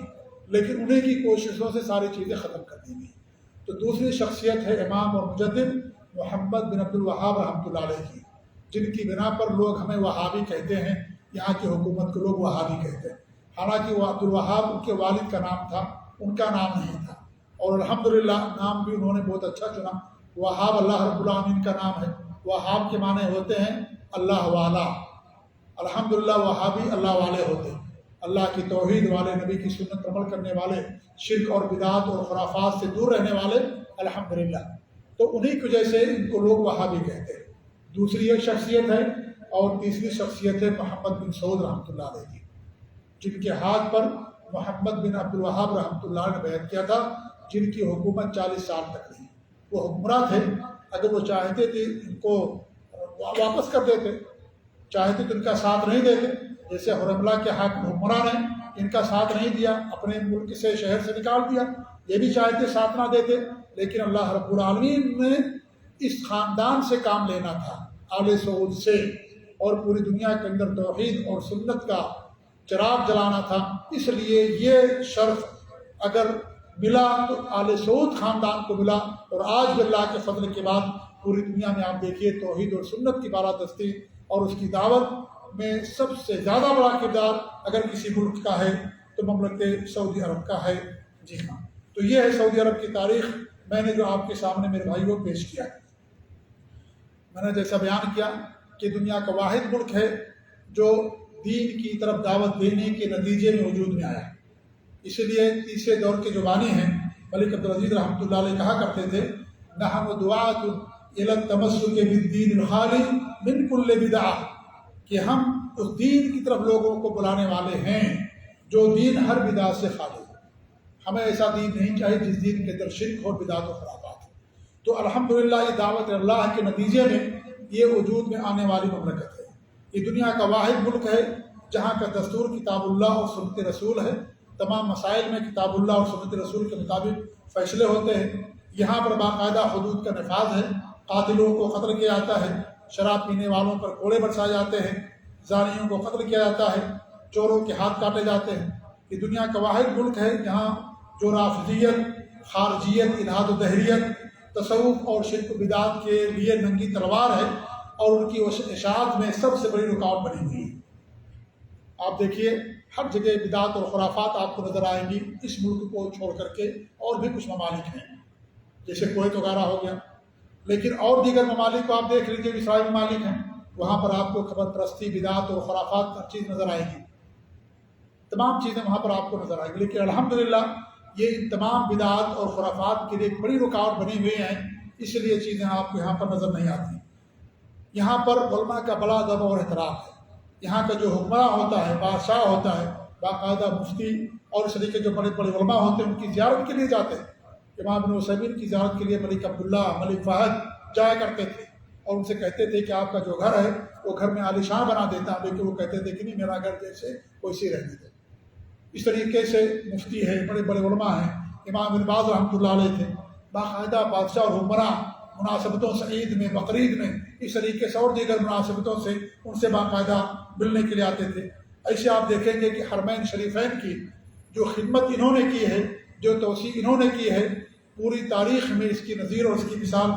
لیکن انہیں کی کوششوں سے ساری چیزیں ختم کر دی گئی۔ تو دوسری شخصیت ہے امام اور مجدد محمد بن عبدالوہاب رحمۃ اللہ علیہ کی، جن کی بنا پر لوگ ہمیں وہابی کہتے ہیں، یہاں کی حکومت کو لوگ وہابی کہتے ہیں، حالانکہ وہ عبدالوہاب ان کے والد کا نام تھا، ان کا نام نہیں تھا، اور الحمدللہ نام بھی انہوں نے بہت اچھا چنا۔ وہاب اللہ رب العالمین کا نام ہے، وہاب کے معنی ہوتے ہیں اللہ والا، الحمدللہ وہابی اللہ والے ہوتے ہیں، اللہ کی توحید والے، نبی کی سنت پر عمل کرنے والے، شرک اور بدعات اور خرافات سے دور رہنے والے، الحمدللہ۔ تو انہی کی وجہ سے ان کو لوگ وہابی کہتے ہیں۔ دوسری ایک شخصیت ہے، اور تیسری شخصیت ہے محمد بن سعود رحمۃ اللہ علیہ کی، جن کے ہاتھ پر محمد بن عبدالوہاب رحمۃ اللہ نے بیعت کیا تھا، جن کی حکومت 40 سال تک رہی۔ وہ حکمراں تھے، اگر وہ چاہتے تھے ان کو واپس کر دیتے، چاہتے تو ان کا ساتھ نہیں دیتے، جیسے حرملہ کے حاکم حکمراں نے ان کا ساتھ نہیں دیا، اپنے ملک سے، شہر سے نکال دیا، یہ بھی چاہتے ساتھ نہ دیتے، لیکن اللہ رب العالمین نے اس خاندان سے کام لینا تھا، آل سعود سے، اور پوری دنیا کے اندر توحید اور سنت کا چراغ جلانا تھا۔ اس لیے یہ شرف اگر ملا تو آل سعود خاندان کو ملا، اور آج بھی اللہ کے فضل کے بعد پوری دنیا میں آپ دیکھیے توحید اور سنت کی بالادستی اور اس کی دعوت میں سب سے زیادہ بڑا کردار اگر کسی ملک کا ہے تو مملکت سعودی عرب کا ہے۔ جی ہاں، تو یہ ہے سعودی عرب کی تاریخ، میں نے جو آپ کے سامنے میرے بھائیوں پیش کیا ہے۔ میں نے جیسا بیان کیا کہ دنیا کا واحد ملک ہے جو دین کی طرف دعوت دینے کے نتیجے میں وجود میں آیا ہے۔ اسی لیے تیسرے دور کے جو بانی ہیں ملک عبدالعزیز رحمۃ اللہ علیہ کہا کرتے تھے، نحن دعاۃ الی التمسک بالدین الخالص من کل بدعہ، کہ ہم اس دین کی طرف لوگوں کو بلانے والے ہیں جو دین ہر بدعت سے خالی ہے۔ ہمیں ایسا دین نہیں چاہیے جس دین کے اندر شرک اور بدعت و خرافات ہے۔ تو الحمدللہ یہ دعوت اللہ کے نتیجے میں یہ وجود میں آنے والی مملکت ہے۔ یہ دنیا کا واحد ملک ہے جہاں کا دستور کتاب اللہ اور سنت رسول ہے، تمام مسائل میں کتاب اللہ اور سنت رسول کے مطابق فیصلے ہوتے ہیں۔ یہاں پر باقاعدہ حدود کا نفاذ ہے، قاتلوں کو قتل کیا جاتا ہے، شراب پینے والوں پر کوڑے برسائے جاتے ہیں، زانیوں کو قتل کیا جاتا ہے، چوروں کے ہاتھ کاٹے جاتے ہیں۔ یہ دنیا کا واحد ملک ہے جہاں جو رافضیت، خارجیت، الحاد و دہریت، تصوف اور شرک و بدعت کے لیے ننگی تلوار ہے، اور ان کی اشاعت میں سب سے بڑی رکاوٹ بنی ہوئی ہے۔ آپ دیکھیے ہر جگہ بدعت اور خرافات آپ کو نظر آئیں گی، اس ملک کو چھوڑ کر کے اور بھی کچھ ممالک ہیں جیسے کویت وغیرہ ہو گیا، لیکن اور دیگر ممالک کو آپ دیکھ لیجیے، اسلامی ممالک ہیں، وہاں پر آپ کو خبر پرستی، بدعت اور خرافات ہر چیز نظر آئے گی، تمام چیزیں وہاں پر آپ کو نظر آئیں گی۔ لیکن الحمدللہ یہ ان تمام بدعات اور خرافات کے لیے ایک بڑی رکاوٹ بنی ہوئی ہیں، اس لیے چیزیں آپ کو یہاں پر نظر نہیں آتی۔ یہاں پر علماء کا بڑا ادب اور احترام ہے، یہاں کا جو حکمراں ہوتا ہے، بادشاہ ہوتا ہے، باقاعدہ مفتی اور اس طریقے جو بڑے بڑے علماء ہوتے ہیں ان کی زیارت کے لیے جاتے ہیں۔ امام ابن عثیمین کی زیارت کے لیے ملک عبداللہ، ملک فہد جایا کرتے تھے اور ان سے کہتے تھے کہ آپ کا جو گھر ہے وہ گھر میں عالیشان بنا دیتا ہوں، لیکن وہ کہتے تھے کہ نہیں، میرا گھر جیسے ویسے رہنے دے۔ اس طریقے سے مفتی ہے، بڑے بڑے علماء ہیں، امام بن باز رحمۃ اللہ علیہ تھے، باقاعدہ بادشاہ اور حکمراں مناسبتوں سے، عید میں، بقرعید میں، اس طریقے سے اور دیگر مناسبتوں سے ان سے باقاعدہ ملنے کے لیے آتے تھے۔ ایسے آپ دیکھیں گے کہ حرمین شریفین کی جو خدمت انہوں نے کی ہے، جو توسیع انہوں نے کی ہے، پوری تاریخ میں اس کی نظیر اور اس کی مثال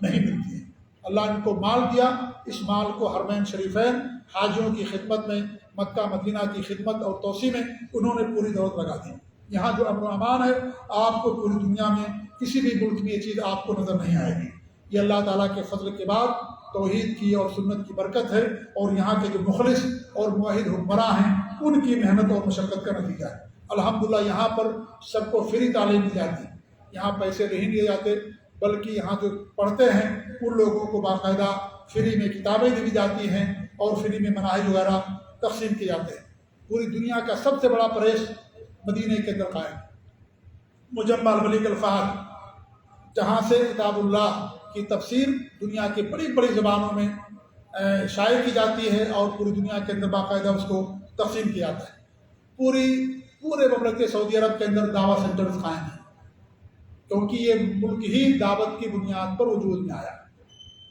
نہیں ملتی ہے۔ اللہ نے ان کو مال دیا، اس مال کو حرمین شریفین، حاجیوں کی خدمت میں، مکہ مدینہ کی خدمت اور توسیع میں انہوں نے پوری دولت لگا دی۔ یہاں جو امن و امان ہے، آپ کو پوری دنیا میں کسی بھی ملک میں یہ چیز آپ کو نظر نہیں آئے گی۔ یہ اللہ تعالیٰ کے فضل کے بعد توحید کی اور سنت کی برکت ہے، اور یہاں کے جو مخلص اور موحد حکمراں ہیں ان کی محنت اور مشقت کا نتیجہ ہے۔ الحمدللہ یہاں پر سب کو فری تعلیم دی جاتی ہے، یہاں پیسے نہیں دیے جاتے، بلکہ یہاں جو پڑھتے ہیں ان لوگوں کو باقاعدہ فری میں کتابیں دی جاتی ہیں اور فری میں مناہج وغیرہ تقسیم کیے جاتے ہیں۔ پوری دنیا کا سب سے بڑا پریس مدینہ کے اندر قائم، مجمع الملک الفہد، جہاں سے کتاب اللہ کی تفسیر دنیا کی بڑی بڑی زبانوں میں شائع کی جاتی ہے اور پوری دنیا کے اندر باقاعدہ اس کو تقسیم کیا جاتا ہے۔ پورے مملکت سعودی عرب کے اندر دعویٰ سینٹرز قائم ہیں، کیونکہ یہ ملک ہی دعوت کی بنیاد پر وجود میں آیا۔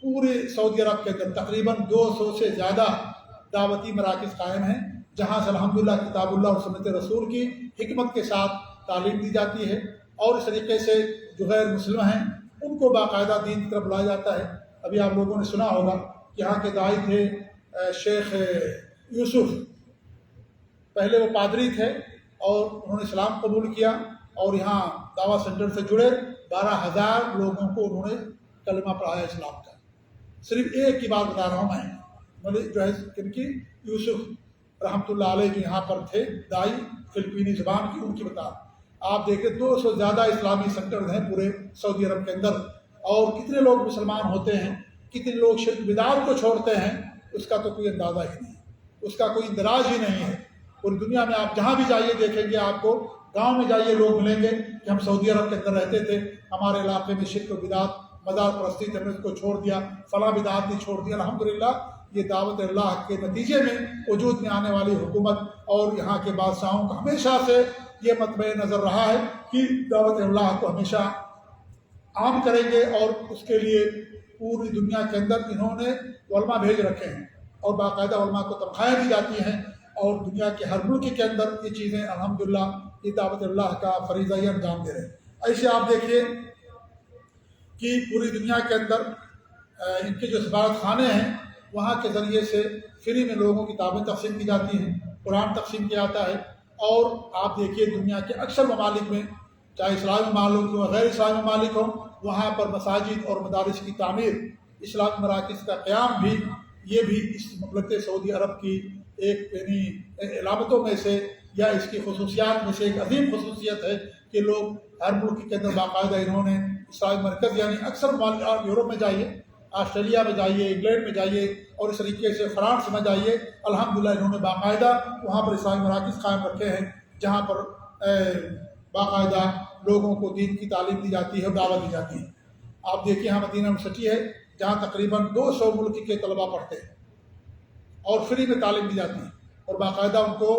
پورے سعودی عرب کے اندر تقریباً 200 سے زیادہ دعوتی مراکز قائم ہیں، جہاں سے الحمدللہ کتاب اللہ اور سنت رسول کی حکمت کے ساتھ تعلیم دی جاتی ہے، اور اس طریقے سے جو غیر مسلم ہیں ان کو باقاعدہ دین کی طرف بلایا جاتا ہے۔ ابھی آپ لوگوں نے سنا ہوگا کہ یہاں کے داعی تھے شیخ یوسف، پہلے وہ پادری تھے اور انہوں نے اسلام قبول کیا اور یہاں دعویٰ سینٹر سے جڑے 12,000 لوگوں کو انہوں نے کلمہ پڑھایا اسلام کا۔ صرف ایک کی بات بتا رہا ہوں میں، مطلب جو ہے ان کی یوسف رحمۃ اللہ علیہ جو یہاں پر تھے داعی، فلپینی زبان کی، ان کی بتا آپ دیکھیں 200 زیادہ اسلامی سینٹرز ہیں پورے سعودی عرب کے اندر، اور کتنے لوگ مسلمان ہوتے ہیں، کتنے لوگ شرک بدعت کو چھوڑتے ہیں، اس کا تو کوئی اندازہ ہی نہیں، اس کا کوئی اندراج ہی نہیں ہے۔ پوری دنیا میں آپ جہاں بھی جائیے دیکھیں گے، آپ کو گاؤں میں جائیے لوگ ملیں گے کہ ہم سعودی عرب کے اندر رہتے تھے، ہمارے علاقے میں شرک و بدعت، مزار پرستی تھے، ہم نے اس کو چھوڑ دیا، فلاں بدعت نہیں چھوڑ دیا۔ الحمدللہ یہ دعوت اللہ کے نتیجے میں وجود میں آنے والی حکومت اور یہاں کے بادشاہوں کا ہمیشہ سے یہ مطمع نظر رہا ہے کہ دعوت اللہ کو ہمیشہ عام کریں گے، اور اس کے لیے پوری دنیا کے اندر انہوں نے علماء بھیج رکھے ہیں اور باقاعدہ علماء کو تنخواہیں دی جاتی ہیں، اور دنیا کے ہر ملک کے اندر یہ چیزیں الحمدللہ یہ دعوت اللہ کا فریضہ یہ انجام دے رہے ہیں۔ ایسے آپ دیکھیے کہ پوری دنیا کے اندر ان کے جو سفارت خانے ہیں وہاں کے ذریعے سے فری میں لوگوں کی کتابیں تقسیم کی جاتی ہیں، قرآن تقسیم کیا جاتا ہے، اور آپ دیکھیے دنیا کے اکثر ممالک میں، چاہے اسلامی ممالک ہوں غیر اسلامی ممالک ہوں، وہاں پر مساجد اور مدارس کی تعمیر، اسلامی مراکز کا قیام بھی، یہ بھی اس مملکت سعودی عرب کی ایک یعنی علامتوں میں سے یا اس کی خصوصیات میں سے ایک عظیم خصوصیت ہے کہ لوگ ہر ملک کے اندر باقاعدہ انہوں نے اسلامی مرکز، یعنی اکثر یورپ میں جائیے، آسٹریلیا میں جائیے، انگلینڈ میں جائیے، اور اس طریقے سے فرانس میں جائیے، الحمدللہ انہوں نے باقاعدہ وہاں پر اسلامی مراکز قائم رکھے ہیں، جہاں پر باقاعدہ لوگوں کو دین کی تعلیم دی جاتی ہے اور دعوت دی جاتی ہے۔ آپ دیکھیے یہاں مدینہ یونیورسٹی ہے جہاں تقریباً 200 ملک کے طلباء پڑھتے ہیں اور فری میں تعلیم دی جاتی ہے، اور باقاعدہ ان کو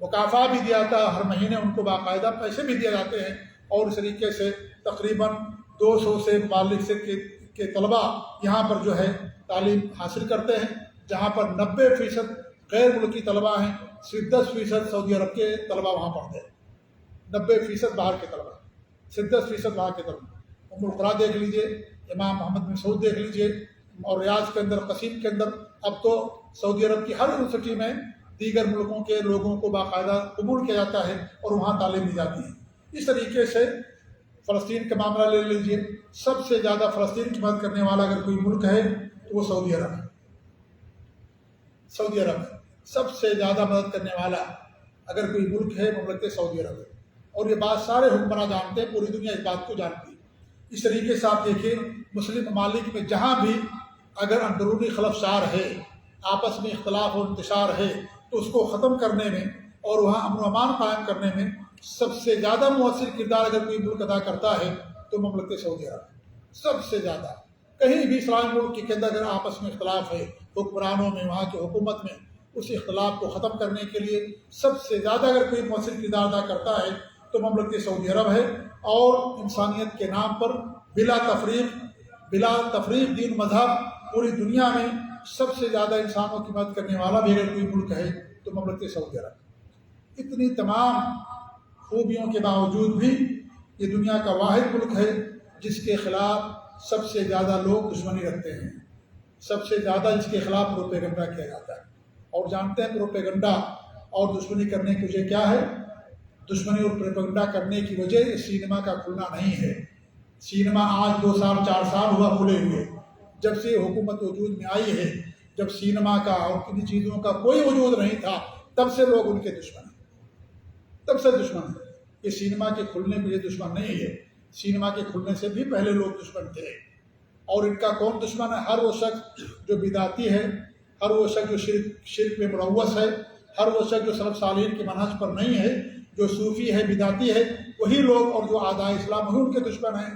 مکافأہ بھی دیا جاتا ہے، ہر مہینے ان کو باقاعدہ پیسے بھی دیے جاتے ہیں، اور اس طریقے سے تقریباً 200 سے ممالک سے کے طلباء یہاں پر جو ہے تعلیم حاصل کرتے ہیں، جہاں پر 90% غیر ملکی طلباء ہیں، صرف 10% سعودی عرب کے طلباء وہاں پڑھتے ہیں، 90% باہر کے طلباء، صرف 10% باہر کے طلباء۔ ام القریٰ دیکھ لیجئے، امام محمد بن سعود دیکھ لیجئے، اور ریاض کے اندر، قصیم کے اندر، اب تو سعودی عرب کی ہر یونیورسٹی میں دیگر ملکوں کے لوگوں کو باقاعدہ قبول کیا جاتا ہے اور وہاں تعلیم دی جاتی ہے۔ اس طریقے سے فلسطین کا معاملہ لے لیجئے، سب سے زیادہ فلسطین کی مدد کرنے والا اگر کوئی ملک ہے تو وہ سعودی عرب ہے۔ سعودی عرب سب سے زیادہ مدد کرنے والا اگر کوئی ملک ہے، مملکت سعودی عرب ہے، اور یہ بات سارے حکمراں جانتے ہیں، پوری دنیا اس بات کو جانتی ہے۔ اس طریقے سے آپ دیکھیں مسلم ممالک میں جہاں بھی اگر اندرونی خلفشار ہے، آپس میں اختلاف و انتشار ہے، تو اس کو ختم کرنے میں اور وہاں امن و امان قائم کرنے میں سب سے زیادہ مؤثر کردار اگر کوئی ملک ادا کرتا ہے تو مملکت سعودی عرب ہے۔ سب سے زیادہ کہیں بھی اسلامی ملک کے اندر اگر آپس میں اختلاف ہے، حکمرانوں میں، وہاں کی حکومت میں، اس اختلاف کو ختم کرنے کے لیے سب سے زیادہ اگر کوئی مؤثر کردار ادا کرتا ہے تو مملکت سعودی عرب ہے، اور انسانیت کے نام پر بلا تفریق دین مذہب پوری دنیا میں سب سے زیادہ انسانوں کی مدد کرنے والا بھی اگر کوئی ملک ہے تو مملکت سعودی عرب۔ اتنی تمام خوبیوں کے باوجود بھی یہ دنیا کا واحد ملک ہے جس کے خلاف سب سے زیادہ لوگ دشمنی رکھتے ہیں، سب سے زیادہ اس کے خلاف پروپیگنڈا کیا جاتا ہے۔ اور جانتے ہیں پروپیگنڈا اور دشمنی کرنے کی وجہ کیا ہے؟ دشمنی اور پروپیگنڈا کرنے کی وجہ سینما کا کھلنا نہیں ہے۔ سینما آج 2 سال 4 سال ہوا کھلے ہوئے، جب سے حکومت وجود میں آئی ہے، جب سینما کا اور کسی چیزوں کا کوئی وجود نہیں تھا، تب سے لوگ ان کے دشمن ہیں، تب سے دشمن ہیں۔ یہ سینما کے کھلنے پہ یہ دشمن نہیں ہے، سینما کے کھلنے سے بھی پہلے لوگ دشمن تھے۔ اور ان کا کون دشمن ہے؟ ہر وہ شخص جو بدعتی ہے، ہر وہ شخص جو شرک میں ملوث ہے، ہر وہ شخص جو سلف صالحین کے منہج پر نہیں ہے، جو صوفی ہے، بدعتی ہے، وہی لوگ، اور جو اعداء اسلام وہی ان کے دشمن ہیں۔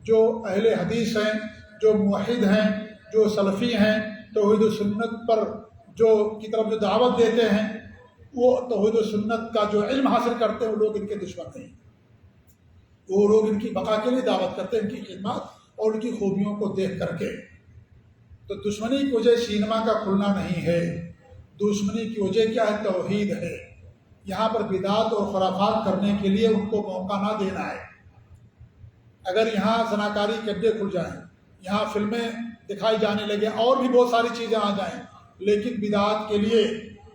جو اہل حدیث ہیں، جو موحد ہیں، جو سلفی ہیں، توحید و سنت پر کی طرف جو دعوت دیتے ہیں، وہ توحید و سنت کا جو علم حاصل کرتے ہیں، وہ لوگ ان کے دشمن نہیں۔ وہ لوگ ان کی بقا کے لیے دعوت کرتے ہیں، ان کی خدمات اور ان کی خوبیوں کو دیکھ کر کے۔ تو دشمنی کی وجہ سینما کا کھلنا نہیں ہے، دشمنی کی وجہ کیا ہے؟ توحید ہے۔ یہاں پر بدعت اور خرافات کرنے کے لیے ان کو موقع نہ دینا ہے۔ اگر یہاں زناکاری کے اڈے کھل جائیں، یہاں فلمیں دکھائی جانے لگے، اور بھی بہت ساری چیزیں آ جائیں، لیکن بدعت کے لیے،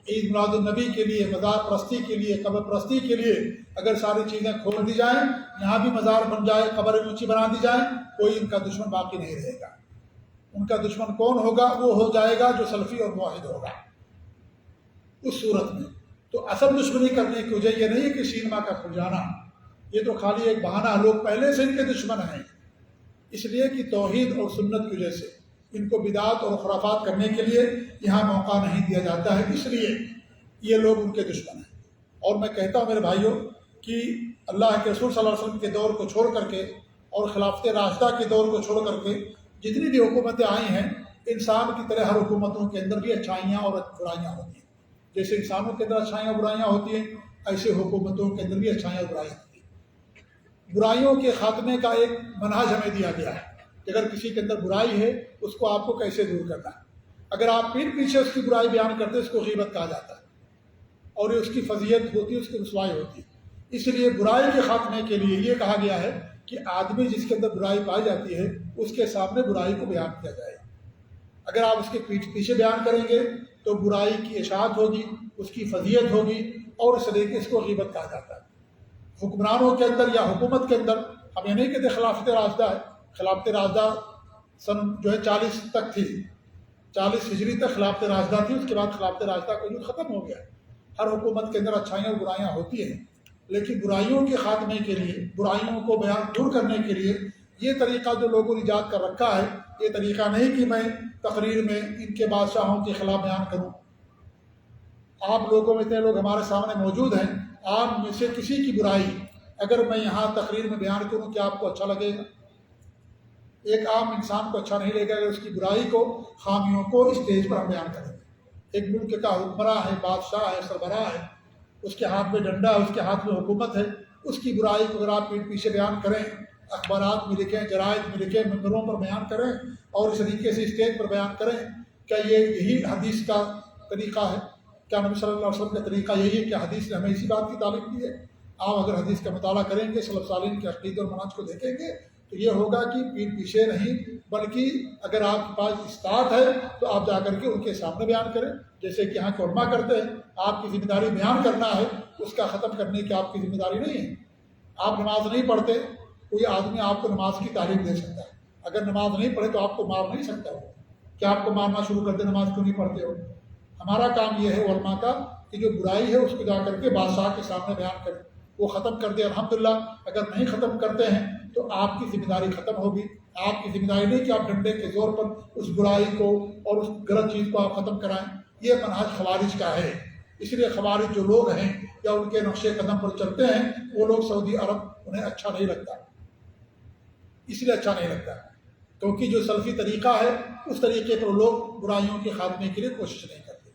عید میلاد النبی کے لیے، مزار پرستی کے لیے، قبر پرستی کے لیے اگر ساری چیزیں کھول دی جائیں، یہاں بھی مزار بن جائے، قبریں اونچی بنا دی جائیں، کوئی ان کا دشمن باقی نہیں رہے گا۔ ان کا دشمن کون ہوگا؟ وہ ہو جائے گا جو سلفی اور موحد ہوگا اس صورت میں۔ تو اصل دشمنی کرنے کی وجہ یہ نہیں ہے کہ سینما کا کھل جانا، یہ تو خالی ایک بہانہ ہے، لوگ پہلے سے ان کے دشمن ہیں، اس لیے کہ توحید اور سنت کی وجہ سے ان کو بدعت اور خرافات کرنے کے لیے یہاں موقع نہیں دیا جاتا ہے، اس لیے یہ لوگ ان کے دشمن ہیں۔ اور میں کہتا ہوں میرے بھائیوں کہ اللہ کے رسول صلی اللہ علیہ وسلم کے دور کو چھوڑ کر کے اور خلافت راشدہ کے دور کو چھوڑ کر کے جتنی بھی حکومتیں آئی ہیں، انسان کی طرح ہر حکومتوں کے اندر بھی اچھائیاں اور برائیاں ہوتی ہیں۔ جیسے انسانوں کے اندر اچھائیاں اور برائیاں ہوتی ہیں، ایسے حکومتوں کے اندر بھی اچھائیاں اور برائیاں ہوتی ہیں۔ برائیوں کے خاتمے کا ایک منہج ہمیں دیا گیا ہے کہ اگر کسی کے اندر برائی ہے اس کو آپ کو کیسے دور کرنا ہے۔ اگر آپ پیٹھ پیچھے اس کی برائی بیان کرتے اس کو غیبت کہا جاتا ہے، اور یہ اس کی فضیلت ہوتی ہے، اس کی رسوائی ہوتی ہے۔ اس لیے برائی کے خاتمے کے لیے یہ کہا گیا ہے کہ آدمی جس کے اندر برائی پائی جاتی ہے اس کے سامنے برائی کو بیان کیا جائے۔ اگر آپ اس کے پیچھے بیان کریں گے تو برائی کی اشاعت ہوگی، اس کی فضیلت ہوگی، اور اس طریقے اس کو غیبت کہا جاتا ہے۔ حکمرانوں کے اندر یا حکومت کے اندر ہم یہ نہیں کہتے خلافت راشدہ ہے، خلافت راشدہ سن 40 تک تھی، 40 ہجری تک خلافت راشدہ تھی، اس کے بعد خلافت راشدہ کا وجود ختم ہو گیا۔ ہر حکومت کے اندر اچھائیاں اور برائیاں ہوتی ہیں، لیکن برائیوں کے خاتمے کے لیے، برائیوں کو دور کرنے کے لیے یہ طریقہ جو لوگوں نے ایجاد کر رکھا ہے، یہ طریقہ نہیں کہ میں تقریر میں ان کے بادشاہوں کے خلاف بیان کروں۔ آپ لوگوں میں اتنے لوگ ہمارے سامنے موجود ہیں، آپ میں سے کسی کی برائی اگر میں یہاں تقریر میں بیان کروں کیا آپ کو اچھا لگے گا؟ ایک عام انسان کو اچھا نہیں لگے گا اگر اس کی برائی کو، خامیوں کو اسٹیج پر ہم بیان کریں گے۔ ایک ملک کا حکمراں ہے، بادشاہ ہے، سربراہ ہے، اس کے ہاتھ میں ڈنڈا ہے، اس کے ہاتھ میں حکومت ہے، اس کی برائی کو اگر آپ پیٹھ پیچھے بیان کریں، اخبارات میں لکھیں، جرائد میں لکھیں، ممبروں پر بیان کریں اور اس طریقے سے اسٹیج پر بیان کریں، کیا یہی حدیث کا طریقہ ہے؟ کیا نبی صلی اللہ علیہ وسلم کا طریقہ یہی ہے کہ حدیث نے ہمیں اسی بات کی تعلیم دی ہے؟ آپ اگر حدیث کا مطالعہ کریں گے، سلف صالحین کے عقیدے اور منہج کو دیکھیں گے تو یہ ہوگا کہ پیٹھ پیچھے نہیں، بلکہ اگر آپ کے پاس استطاعت ہے تو آپ جا کر کے ان کے سامنے بیان کریں، جیسے کہ یہاں کے علماء کرتے ہیں۔ آپ کی ذمہ داری بیان کرنا ہے، اس کا ختم کرنے کی آپ کی ذمہ داری نہیں ہے۔ آپ نماز نہیں پڑھتے، کوئی آدمی آپ کو نماز کی تعلیم دے سکتا ہے، اگر نماز نہیں پڑھے تو آپ کو مار نہیں سکتا وہ، کہ آپ کو مارنا شروع کر دے نماز کیوں نہیں پڑھتے ہو۔ ہمارا کام یہ ہے علماء کا کہ جو برائی ہے اس کو جا کر کے بادشاہ کے سامنے بیان کریں، وہ ختم کر دے۔ الحمدللہ اگر نہیں ختم کرتے ہیں تو آپ کی ذمہ داری ختم ہوگی۔ آپ کی ذمہ داری نہیں کہ آپ ڈنڈے کے زور پر اس برائی کو اور اس غلط چیز کو آپ ختم کرائیں۔ یہ منہج خوارج کا ہے، اس لیے خوارج جو لوگ ہیں یا ان کے نقش قدم پر چلتے ہیں وہ لوگ سعودی عرب انہیں اچھا نہیں لگتا، اس لیے اچھا نہیں لگتا کیونکہ جو سلفی طریقہ ہے اس طریقے پر لوگ برائیوں کے خاتمے کے لیے کوشش نہیں کرتے۔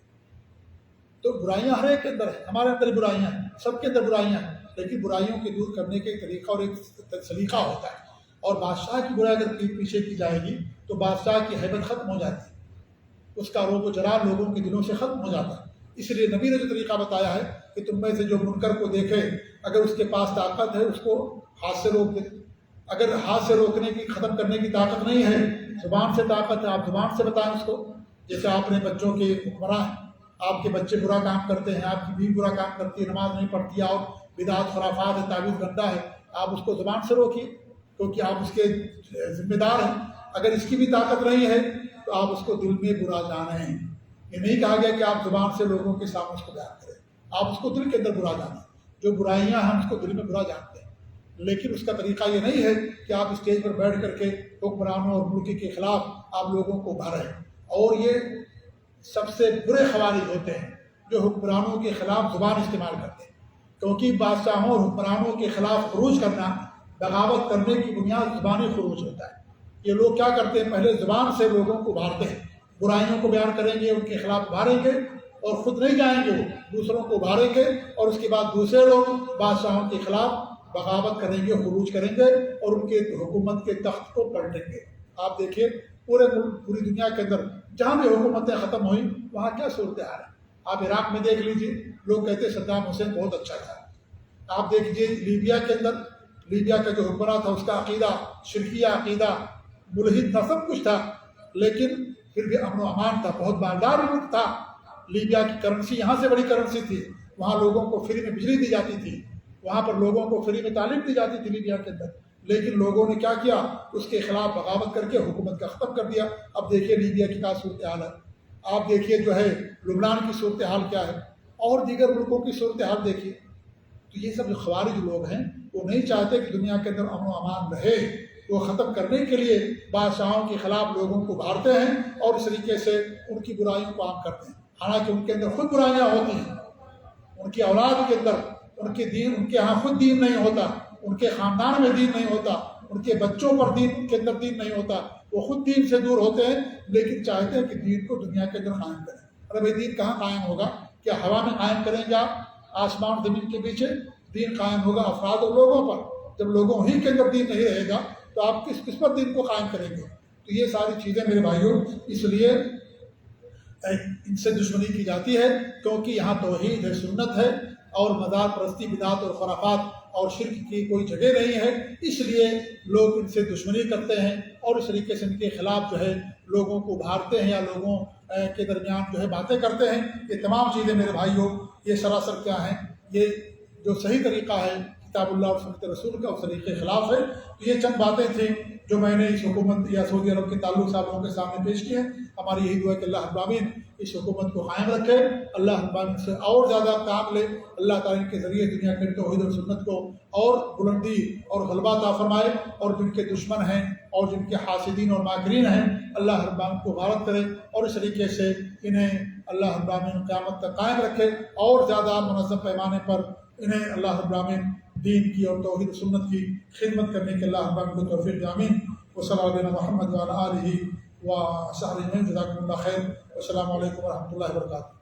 تو برائیاں ہر ایک کے اندر ہیں، ہمارے اندر برائیاں ہیں، سب کے اندر برائیاں ہیں، لیکن برائیوں کے دور کرنے کا ایک طریقہ اور ایک سلیقہ ہوتا ہے۔ اور بادشاہ کی برائی اگر پیٹھ پیچھے کی جائے گی تو بادشاہ کی ہیبت ختم ہو جاتی ہے، اس کا روب و جلال لوگوں کے دلوں سے ختم ہو جاتا ہے۔ اس لیے نبی نے جو طریقہ بتایا ہے کہ تم میں سے جو منکر کو دیکھے، اگر اس کے پاس طاقت ہے اس کو ہاتھ سے روک دے، اگر ہاتھ سے روکنے کی ختم کرنے کی طاقت نہیں ہے، زبان سے طاقت ہے، آپ زبان سے بتائیں اس کو۔ جیسے آپ نے بچوں کے حکمراں ہیں، آپ کے بچے برا کام کرتے ہیں، آپ کی بیوی برا کام کرتی ہے، نماز نہیں پڑھتی ہے اور بدعت خرافات ہے، تعویذ گندا ہے، آپ اس کو زبان سے روکیے کیونکہ آپ اس کے ذمہ دار ہیں۔ اگر اس کی بھی طاقت نہیں ہے تو آپ اس کو دل میں برا جانیں۔ یہ نہیں کہا گیا کہ آپ زبان سے لوگوں کے سامنے اس کو بیان کریں، آپ اس کو دل کے اندر برا جانیں۔ جو برائیاں ہم اس کو دل میں برا جانتے ہیں، لیکن اس کا طریقہ یہ نہیں ہے کہ آپ اسٹیج پر بیٹھ کر کے حکمرانوں اور ملک کے خلاف آپ لوگوں کو بھریں۔ اور یہ سب سے برے خوارج ہوتے ہیں جو حکمرانوں کے خلاف زبان استعمال کرتے ہیں، کیونکہ بادشاہوں اور حکمرانوں کے خلاف خروج کرنا، بغاوت کرنے کی بنیاد زبانی خروج ہوتا ہے۔ یہ لوگ کیا کرتے ہیں، پہلے زبان سے لوگوں کو ابھارتے ہیں، برائیوں کو بیان کریں گے، ان کے خلاف ابھاریں گے اور خود نہیں جائیں گے، وہ دوسروں کو ابھاریں گے اور اس کے بعد دوسرے لوگ بادشاہوں کے خلاف بغاوت کریں گے، خروج کریں گے اور ان کے حکومت کے تخت کو پلٹیں گے۔ آپ دیکھیے پورے ملک، پوری دنیا کے اندر جہاں بھی حکومتیں ختم ہوئیں وہاں کیا صورتحال ہے۔ آپ عراق میں دیکھ لیجیے، لوگ کہتے ہیں صدام حسین بہت اچھا تھا۔ آپ دیکھ لیجیے لیبیا کے اندر، لیبیا کا جو حکمراں تھا اس کا عقیدہ شرکیہ عقیدہ، ملحد تھا، سب کچھ تھا، لیکن پھر بھی امن و امان تھا، بہت مالدار ملک تھا۔ لیبیا کی کرنسی یہاں سے بڑی کرنسی تھی، وہاں لوگوں کو فری میں بجلی دی جاتی تھی، وہاں پر لوگوں کو فری میں تعلیم دی جاتی تھی لیبیا کے اندر، لیکن لوگوں نے کیا کیا، اس کے خلاف بغاوت کر کے حکومت کا ختم کر دیا۔ اب دیکھیے لیبیا کی کیا صورتحال ہے، آپ دیکھیے جو ہے لبنان کی صورتحال کیا ہے، اور دیگر ملکوں کی صورتحال دیکھیے۔ تو یہ سب جو خوارج لوگ ہیں وہ نہیں چاہتے کہ دنیا کے اندر امن و امان رہے، وہ ختم کرنے کے لیے بادشاہوں کے خلاف لوگوں کو ابھارتے ہیں اور اس طریقے سے ان کی برائیوں کو عام کرتے ہیں، حالانکہ ان کے اندر خود برائیاں ہوتی ہیں، ان کی اولاد کے اندر ان کے دین، ان کے ہاں خود دین نہیں ہوتا، ان کے خاندان میں دین نہیں ہوتا، ان کے بچوں پر دین، ان کے اندر دین نہیں ہوتا، وہ خود دین سے دور ہوتے ہیں، لیکن چاہتے ہیں کہ دین کو دنیا کے اندر قائم کریں۔ ارے بھائی دین کہاں قائم ہوگا؟ کیا ہوا میں قائم کریں گے آپ؟ آسمان زمین کے پیچھے دین قائم ہوگا افراد اور لوگوں پر۔ جب لوگوں ہی کے اندر دین نہیں رہے گا تو آپ کس پر دین کو قائم کریں گے؟ تو یہ ساری چیزیں میرے بھائیوں، اس لیے ان سے دشمنی کی جاتی ہے، کیونکہ یہاں توحید ہے، سنت ہے، اور مزار پرستی، بدعت اور خرافات اور شرک کی کوئی جگہ نہیں ہے۔ اس لیے لوگ ان سے دشمنی کرتے ہیں اور اس طریقے سے ان کے خلاف جو ہے لوگوں کو ابھارتے ہیں یا لوگوں کے درمیان جو ہے باتیں کرتے ہیں۔ یہ تمام چیزیں میرے بھائیوں یہ سراسر کیا ہیں، یہ جو صحیح طریقہ ہے کتاب اللہ اور سنت رسول کا، اس طریقے کے خلاف ہے۔ یہ چند باتیں تھیں جو میں نے اس حکومت یا سعودی عرب کے تعلق سے آپ لوگوں کے سامنے پیش کی ہیں۔ ہماری یہی دعا ہے کہ اللہ رب العالمین اس حکومت کو قائم رکھے، اللہ رب العالمین سے اور زیادہ کام لے، اللہ تعالیٰ کے ذریعے دنیا کے توحید اور سنت کو اور بلندی اور غلبہ عطا فرمائے، اور جن کے دشمن ہیں اور جن کے حاسدین اور ماکرین ہیں اللہ رب العالمین کو غارت کرے، اور اس طریقے سے انہیں اللہ رب العالمین قیامت تک قائم رکھے، اور زیادہ منظم پیمانے پر انہیں اللہ رب العالمین دین کی اور توحید و سنت کی خدمت کرنے کے اللہ رب العالمین کو توفیق دے، آمین۔ وصلی اللہ علیہ محمد وعلی آلہ وصحبہ اجمعین، جزاکم اللہ خیر، والسلام علیکم ورحمۃ اللہ وبرکاتہ۔